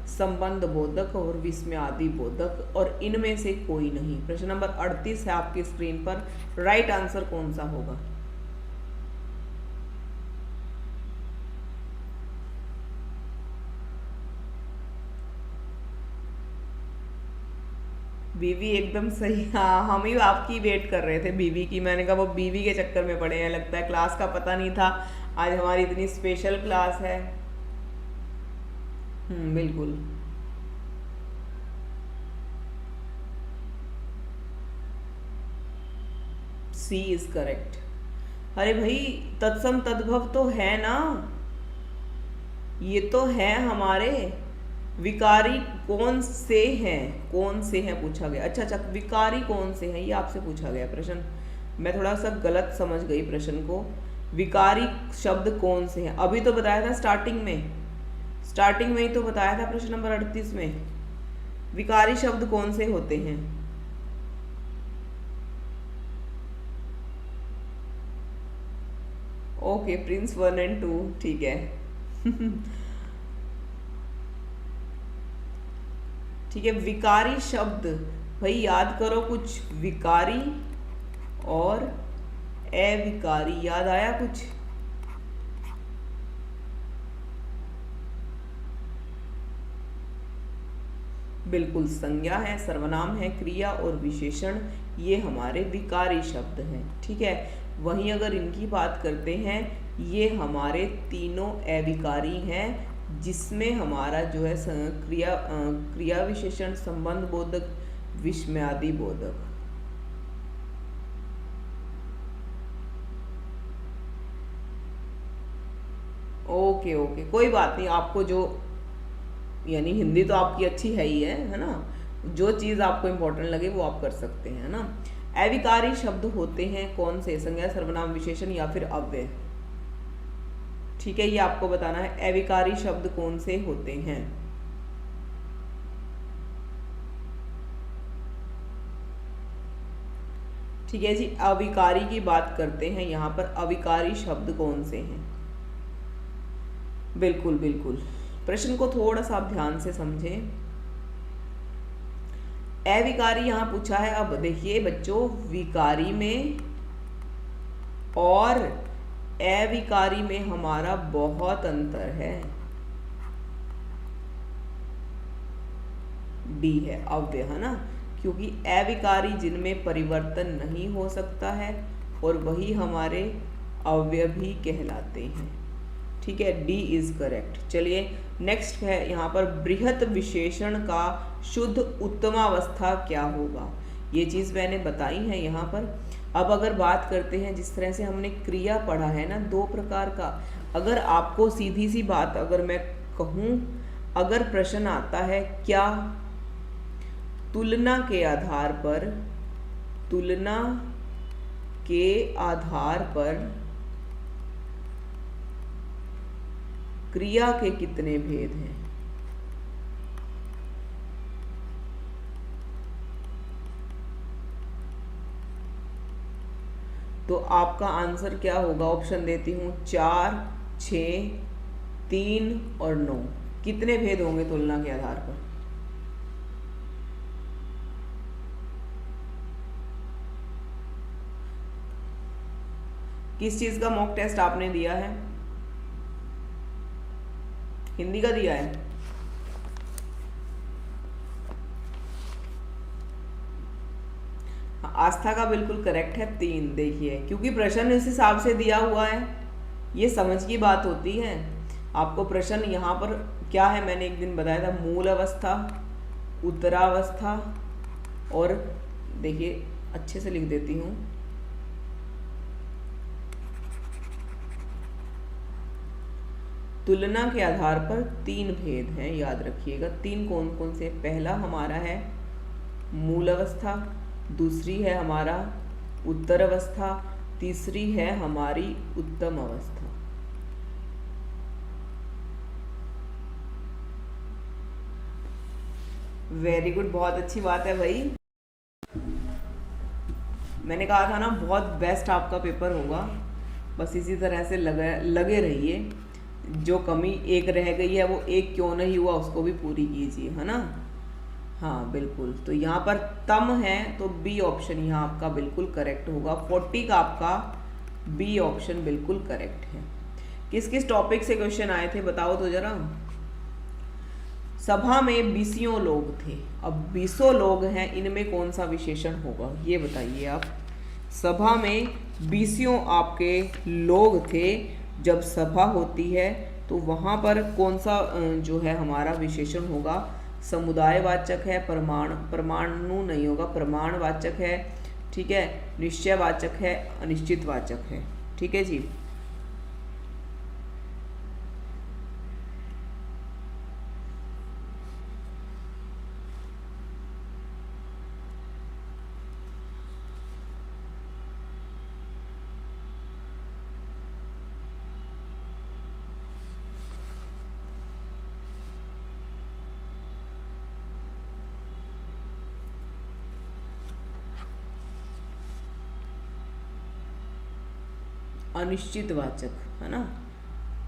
संबंध बोधक और विस्मयादि बोधक, और इनमें से कोई नहीं। प्रश्न नंबर 38 है आपकी स्क्रीन पर, राइट आंसर कौन सा होगा। बीवी एकदम सही, हाँ हम ही आपकी वेट कर रहे थे बीवी की, मैंने कहा वो बीवी के चक्कर में पड़े हैं लगता है, क्लास का पता नहीं था, आज हमारी इतनी स्पेशल क्लास है। बिल्कुल, सी इज करेक्ट। अरे भाई तत्सम तद्भव तो है ना, ये तो है हमारे। विकारी कौन से हैं, कौन से हैं पूछा गया, अच्छा अच्छा विकारी कौन से हैं ये आपसे पूछा गया प्रश्न, मैं थोड़ा सा गलत समझ गई प्रश्न को। विकारी शब्द कौन से हैं, अभी तो बताया था स्टार्टिंग में ही तो बताया था प्रश्न नंबर 38 में, विकारी शब्द कौन से होते हैं। ओके प्रिंस 1 और 2, ठीक है ठीक है। विकारी शब्द भाई याद करो कुछ, विकारी और अविकारी, याद आया कुछ। बिल्कुल, संज्ञा है, सर्वनाम है, क्रिया और विशेषण, ये हमारे विकारी शब्द हैं, ठीक है। वहीं अगर इनकी बात करते हैं, ये हमारे तीनों अविकारी हैं, जिसमें हमारा जो है क्रिया विशेषण, संबंध बोधक, विस्मयादि बोधक, ओके ओके, कोई बात नहीं। आपको जो, यानी हिंदी तो आपकी अच्छी है ही है ना, जो चीज़ आपको इम्पोर्टेंट लगे वो आप कर सकते हैं ना। अविकारी शब्द होते हैं कौन से? संज्ञा, सर्वनाम, विशेषण या फिर अव्यय। ठीक है, ये आपको बताना है। अविकारी शब्द कौन से होते हैं? ठीक है जी, अविकारी की बात करते हैं यहाँ पर। अविकारी शब्द कौन से हैं? बिल्कुल बिल्कुल, प्रश्न को थोड़ा सा आप ध्यान से समझें। अविकारी यहाँ पूछा है। अब देखिए बच्चों, विकारी में और अविकारी में हमारा बहुत अंतर है। डी है अव्यय, है ना, क्योंकि अविकारी जिनमें परिवर्तन नहीं हो सकता है और वही हमारे अव्यय भी कहलाते हैं। ठीक है, डी इज करेक्ट। चलिए नेक्स्ट है यहाँ पर, बृहत विशेषण का शुद्ध उत्तमावस्था क्या होगा? ये चीज़ मैंने बताई है यहाँ पर। अब अगर बात करते हैं, जिस तरह से हमने क्रिया पढ़ा है ना, दो प्रकार का, अगर आपको सीधी सी बात अगर मैं कहूँ, अगर प्रश्न आता है क्या तुलना के आधार पर, तुलना के आधार पर क्रिया के कितने भेद हैं? तो आपका आंसर क्या होगा? ऑप्शन देती हूं, 4, 6, 3 और 9। कितने भेद होंगे तुलना के आधार पर? किस चीज का मॉक टेस्ट आपने दिया है? हिंदी का दिया है? आस्था का बिल्कुल करेक्ट है, 3। देखिए, क्योंकि प्रश्न इस हिसाब से दिया हुआ है, ये समझ की बात होती है। आपको प्रश्न यहाँ पर क्या है, मैंने एक दिन बताया था, मूल अवस्था, उत्तरावस्था, और देखिए अच्छे से लिख देती हूँ, तुलना के आधार पर 3 भेद हैं, याद रखिएगा। 3 कौन कौन से? पहला हमारा है मूल अवस्था, दूसरी है हमारा उत्तर अवस्था, तीसरी है हमारी उत्तम अवस्था। वेरी गुड, बहुत अच्छी बात है भाई। मैंने कहा था ना, बहुत बेस्ट आपका पेपर होगा। बस इसी तरह से लगे रहिए। जो कमी एक रह गई है, वो एक क्यों नहीं हुआ, उसको भी पूरी कीजिए, है ना। हाँ बिल्कुल, तो यहाँ पर तम है, तो बी ऑप्शन यहाँ आपका बिल्कुल करेक्ट होगा। 40 का आपका बी ऑप्शन बिल्कुल करेक्ट है। किस किस टॉपिक से क्वेश्चन आए थे बताओ तो जरा। सभा में 20 लोग थे। अब 20 लोग हैं, इनमें कौन सा विशेषण होगा ये बताइए आप। सभा में 20 आपके लोग थे। जब सभा होती है तो वहाँ पर कौन सा जो है हमारा विशेषण होगा? समुदायवाचक है, परमाणु नहीं होगा, प्रमाणवाचक है, ठीक है, निश्चयवाचक है, अनिश्चितवाचक है। ठीक है जी। अनिश्चितवाचक, है ना,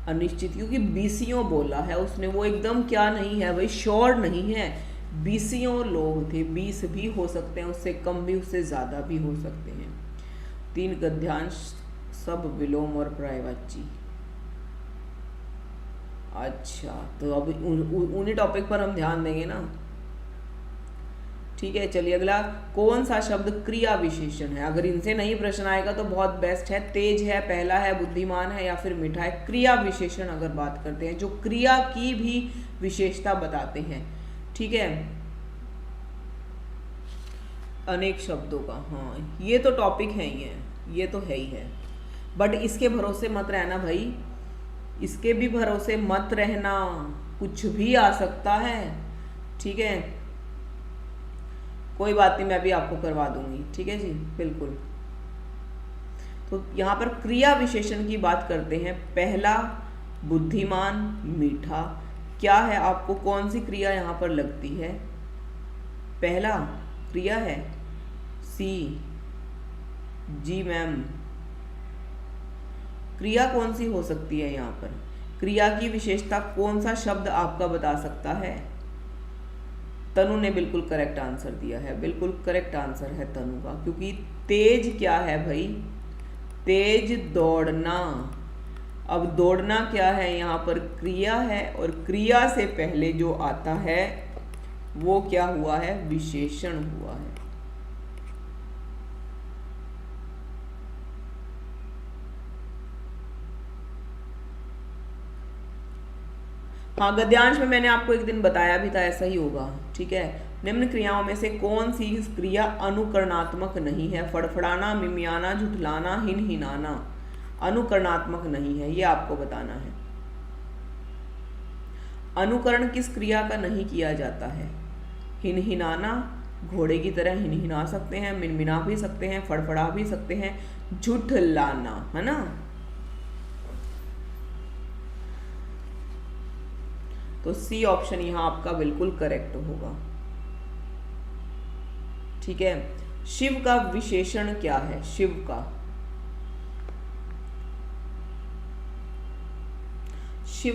अनिश्चित, क्योंकि 20 बोला है उसने, वो एकदम क्या नहीं है भाई, श्योर नहीं है। 20 लोग थे, 20 भी हो सकते हैं, उससे कम भी, उससे ज़्यादा भी हो सकते हैं। 3 गद्यांश, सब विलोम और पर्यायवाची। अच्छा, तो अब उन्हीं टॉपिक पर हम ध्यान देंगे ना। ठीक है, चलिए अगला, कौन सा शब्द क्रिया विशेषण है? अगर इनसे नहीं प्रश्न आएगा तो बहुत बेस्ट है। तेज है पहला है, बुद्धिमान है, या फिर मीठा है। क्रिया विशेषण अगर बात करते हैं, जो क्रिया की भी विशेषता बताते हैं। ठीक है, अनेक शब्दों का, हाँ ये तो टॉपिक है ही है, ये तो है ही है, बट इसके भरोसे मत रहना भाई इसके भी भरोसे मत रहना, कुछ भी आ सकता है, ठीक है। कोई बात नहीं, मैं भी आपको करवा दूंगी, ठीक है जी, बिल्कुल। तो यहाँ पर क्रिया विशेषण की बात करते हैं। पहला बुद्धिमान, मीठा, क्या है, आपको कौन सी क्रिया यहाँ पर लगती है? पहला क्रिया है सी, जी मैम। क्रिया कौन सी हो सकती है यहाँ पर? क्रिया की विशेषता कौन सा शब्द आपका बता सकता है? तनु ने बिल्कुल करेक्ट आंसर दिया है, बिल्कुल करेक्ट आंसर है तनु का, क्योंकि तेज क्या है भाई? तेज दौड़ना। अब दौड़ना क्या है? यहाँ पर क्रिया है, और क्रिया से पहले जो आता है वो क्या हुआ है? विशेषण हुआ है। हाँ, गद्यांश में मैंने आपको एक दिन बताया भी था, ऐसा ही होगा, ठीक है। निम्न क्रियाओं में से कौन सी क्रिया अनुकरणात्मक नहीं है? फड़फड़ाना, मिमियाना, झुठलाना, हिनहिनाना अनुकरणात्मक नहीं है, ये आपको बताना है। अनुकरण किस क्रिया का नहीं किया जाता है? हिनहिनाना, घोड़े की तरह हिनहिना सकते हैं, मिनमिना भी सकते हैं, फड़फड़ा भी सकते हैं, झुठलाना, है ना। तो सी ऑप्शन यहाँ आपका बिल्कुल करेक्ट होगा, ठीक है। शिव का विशेषण क्या है? शिव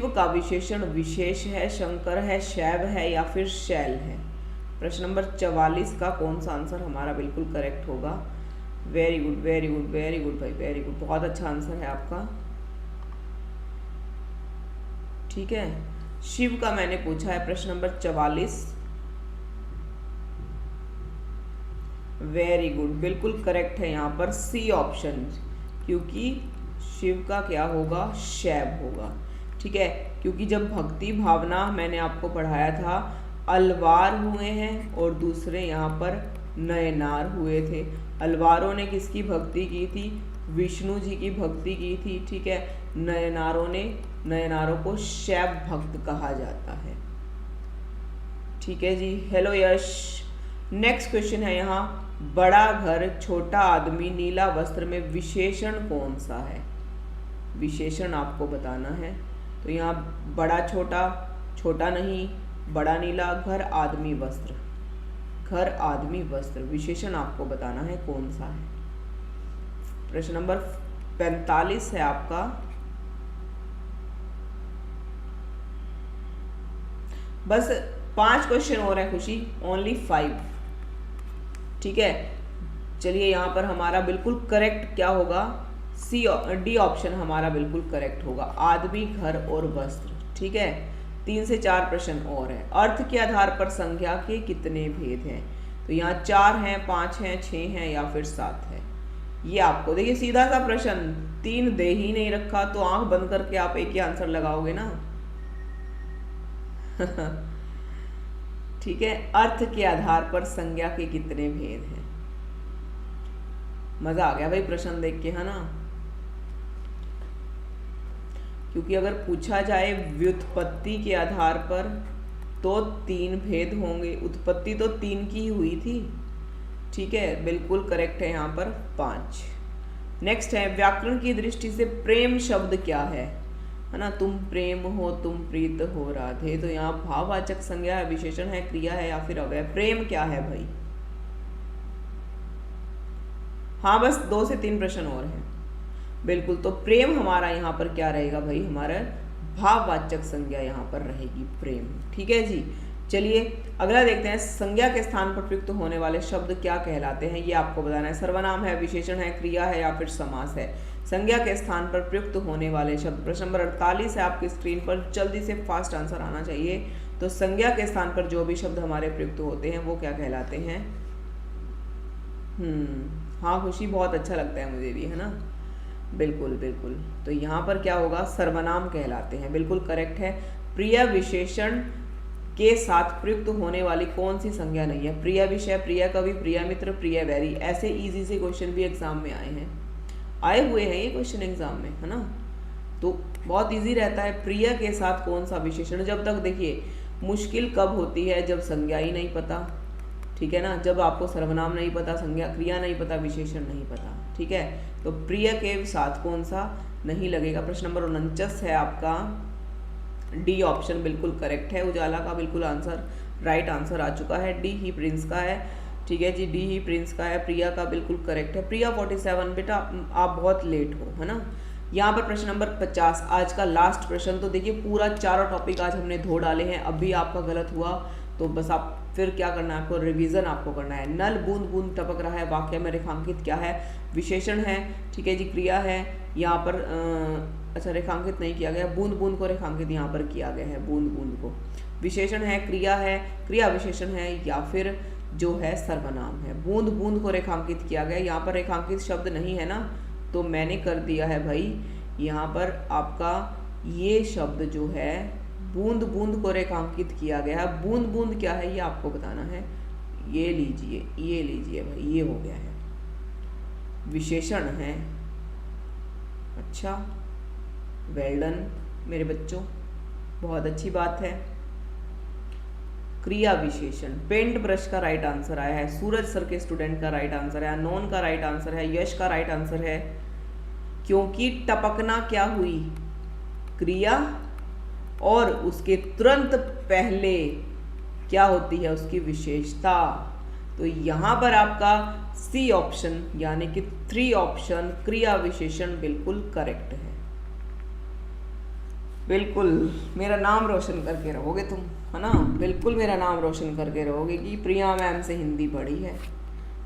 का विशेषण विशेष है, शंकर है, शैव है या फिर शैल है? प्रश्न नंबर 44 का कौन सा आंसर हमारा बिल्कुल करेक्ट होगा? Very good, very good, very good भाई, वेरी गुड, बहुत अच्छा आंसर है आपका, ठीक है। शिव का मैंने पूछा है प्रश्न नंबर 44। वेरी गुड, बिल्कुल करेक्ट है यहाँ पर सी ऑप्शन, क्योंकि शिव का क्या होगा? शैव होगा, ठीक है। क्योंकि जब भक्ति भावना मैंने आपको पढ़ाया था, अलवार हुए हैं और दूसरे यहाँ पर नयनार हुए थे। अलवारों ने किसकी भक्ति की थी? विष्णु जी की भक्ति की थी, ठीक है। नयनारों को शैव भक्त कहा जाता है, ठीक है जी। हेलो यश, नेक्स्ट क्वेश्चन है यहाँ, बड़ा घर, छोटा आदमी, नीला वस्त्र में विशेषण कौन सा है? विशेषण आपको बताना है। तो यहाँ बड़ा छोटा, छोटा नहीं, बड़ा नीला, घर आदमी वस्त्र, घर आदमी वस्त्र, विशेषण आपको बताना है कौन सा है। प्रश्न नंबर 45 है आपका। बस 5 क्वेश्चन और हैं खुशी, ओनली 5, ठीक है। चलिए यहाँ पर हमारा बिल्कुल करेक्ट क्या होगा? डी ऑप्शन हमारा बिल्कुल करेक्ट होगा, आदमी, घर और वस्त्र, ठीक है। 3 से 4 प्रश्न और हैं। अर्थ के आधार पर संख्या के कितने भेद हैं? तो यहाँ 4 हैं, 5 हैं, 6 हैं या फिर 7 है। ये आपको देखिए सीधा सा प्रश्न, 3 दे ही नहीं रखा तो आंख बंद करके आप एक ही आंसर लगाओगे ना। ठीक है, अर्थ के आधार पर संज्ञा के कितने भेद हैं? मजा आ गया भाई प्रश्न देख के, है ना। क्योंकि अगर पूछा जाए व्युत्पत्ति के आधार पर तो 3 भेद होंगे, उत्पत्ति तो 3 की ही हुई थी, ठीक है, बिल्कुल करेक्ट है यहाँ पर 5। नेक्स्ट है, व्याकरण की दृष्टि से प्रेम शब्द क्या है ना। तुम प्रेम हो, तुम प्रीत हो राधे। तो यहाँ भाववाचक संज्ञा है, विशेषण है, क्रिया है या फिर अव्यय? प्रेम क्या है भाई? हाँ, बस 2 से 3 प्रश्न और हैं, बिल्कुल। तो प्रेम हमारा यहाँ पर क्या रहेगा भाई? हमारा भाववाचक संज्ञा यहाँ पर रहेगी प्रेम, ठीक है जी। चलिए अगला देखते हैं, संज्ञा के स्थान पर प्रयुक्त होने वाले शब्द क्या कहलाते हैं? ये आपको बताना है। सर्वनाम है, विशेषण है, क्रिया है या फिर समास है? संज्ञा के स्थान पर प्रयुक्त होने वाले शब्द। प्रश्न नंबर 48 है आपकी स्क्रीन पर, जल्दी से फास्ट आंसर आना चाहिए। तो संज्ञा के स्थान पर जो भी शब्द हमारे प्रयुक्त होते हैं वो क्या कहलाते हैं? हाँ खुशी, बहुत अच्छा लगता है मुझे भी, है ना, बिल्कुल बिल्कुल। तो यहाँ पर क्या होगा? सर्वनाम कहलाते हैं, बिल्कुल करेक्ट है। प्रिय विशेषण के साथ प्रयुक्त होने वाली कौन सी संज्ञा नहीं है? प्रिय विषय, प्रिय कवि, प्रिय मित्र, प्रिय वैरी। ऐसे इजी से क्वेश्चन भी एग्जाम में आए हुए हैं ये क्वेश्चन एग्जाम में, है ना। तो बहुत इजी रहता है। प्रिय के साथ कौन सा विशेषण, जब तक देखिए मुश्किल कब होती है, जब संज्ञा ही नहीं पता, ठीक है ना, जब आपको सर्वनाम नहीं पता, संज्ञा क्रिया नहीं पता, विशेषण नहीं पता, ठीक है। तो प्रिय के साथ कौन सा नहीं लगेगा। प्रश्न नंबर 49 है आपका, डी ऑप्शन बिल्कुल करेक्ट है। उजाला का बिल्कुल आंसर राइट आंसर आ चुका है, डी ही प्रिंस का है, ठीक है जी, डी ही प्रिंस का है। प्रिया का बिल्कुल करेक्ट है। प्रिया 47, बेटा आप बहुत लेट हो, है ना। यहाँ पर प्रश्न नंबर 50, आज का लास्ट प्रश्न। तो देखिए पूरा चारों टॉपिक आज हमने धो डाले हैं। अभी आपका गलत हुआ तो बस आप फिर क्या करना है, आपको रिवीजन आपको करना है। नल बूंद बूंद टपक रहा है, वाक्य में रेखांकित क्या है, विशेषण है, ठीक है जी, क्रिया है। यहाँ पर अच्छा रेखांकित नहीं किया गया, बूंद बूंद को रेखांकित यहाँ पर किया गया है, बूंद बूंद को। विशेषण है, क्रिया है, क्रिया विशेषण है, या फिर जो है सर्वनाम है। बूंद बूंद को रेखांकित किया गया, यहाँ पर रेखांकित शब्द नहीं है ना, तो मैंने कर दिया है भाई यहाँ पर आपका ये शब्द जो है बूंद बूंद को रेखांकित किया गया है। बूंद बूंद क्या है ये आपको बताना है। ये लीजिए भाई, ये हो गया है, विशेषण है। अच्छा, वेल डन मेरे बच्चों, बहुत अच्छी बात है। क्रिया विशेषण, पेंट ब्रश का राइट आंसर आया है, सूरज सर के स्टूडेंट का राइट आंसर है, अनोन का राइट आंसर है, यश का राइट आंसर है। क्योंकि टपकना क्या हुई, क्रिया, और उसके तुरंत पहले क्या होती है, उसकी विशेषता। तो यहाँ पर आपका सी ऑप्शन यानी कि 3 ऑप्शन क्रिया विशेषण बिल्कुल करेक्ट है। बिल्कुल मेरा नाम रोशन करके रहोगे तुम, है ना, बिल्कुल मेरा नाम रोशन करके रहोगे कि प्रिया मैम से हिंदी पढ़ी है।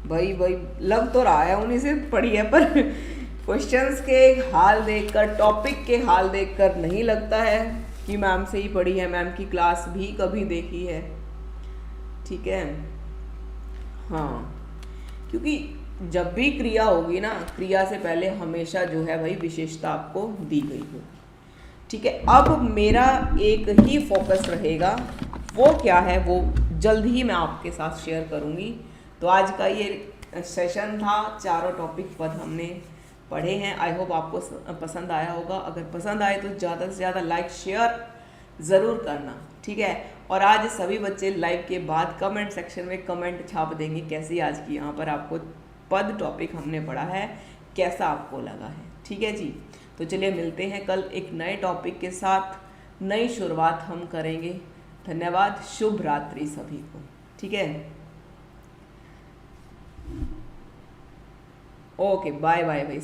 भाई लग तो रहा है उन्हीं से पढ़ी है, पर क्वेश्चंस के हाल देखकर, टॉपिक के हाल देखकर नहीं लगता है कि मैम से ही पढ़ी है। मैम की क्लास भी कभी देखी है, ठीक है। हाँ, क्योंकि जब भी क्रिया होगी ना, क्रिया से पहले हमेशा जो है भाई विशेषता आपको दी गई होगी, ठीक है। अब मेरा एक ही फोकस रहेगा, वो क्या है वो जल्द ही मैं आपके साथ शेयर करूँगी। तो आज का ये सेशन था, चारों टॉपिक पद हमने पढ़े हैं। आई होप आपको पसंद आया होगा। अगर पसंद आए तो ज़्यादा से ज़्यादा लाइक शेयर ज़रूर करना, ठीक है। और आज सभी बच्चे लाइव के बाद कमेंट सेक्शन में कमेंट छाप देंगे कैसी आज की यहाँ पर आपको पद टॉपिक हमने पढ़ा है, कैसा आपको लगा है, ठीक है जी। तो चलिए मिलते हैं कल एक नए टॉपिक के साथ, नई शुरुआत हम करेंगे। धन्यवाद, शुभ रात्रि सभी को, ठीक है। ओके, बाय बाय भाई।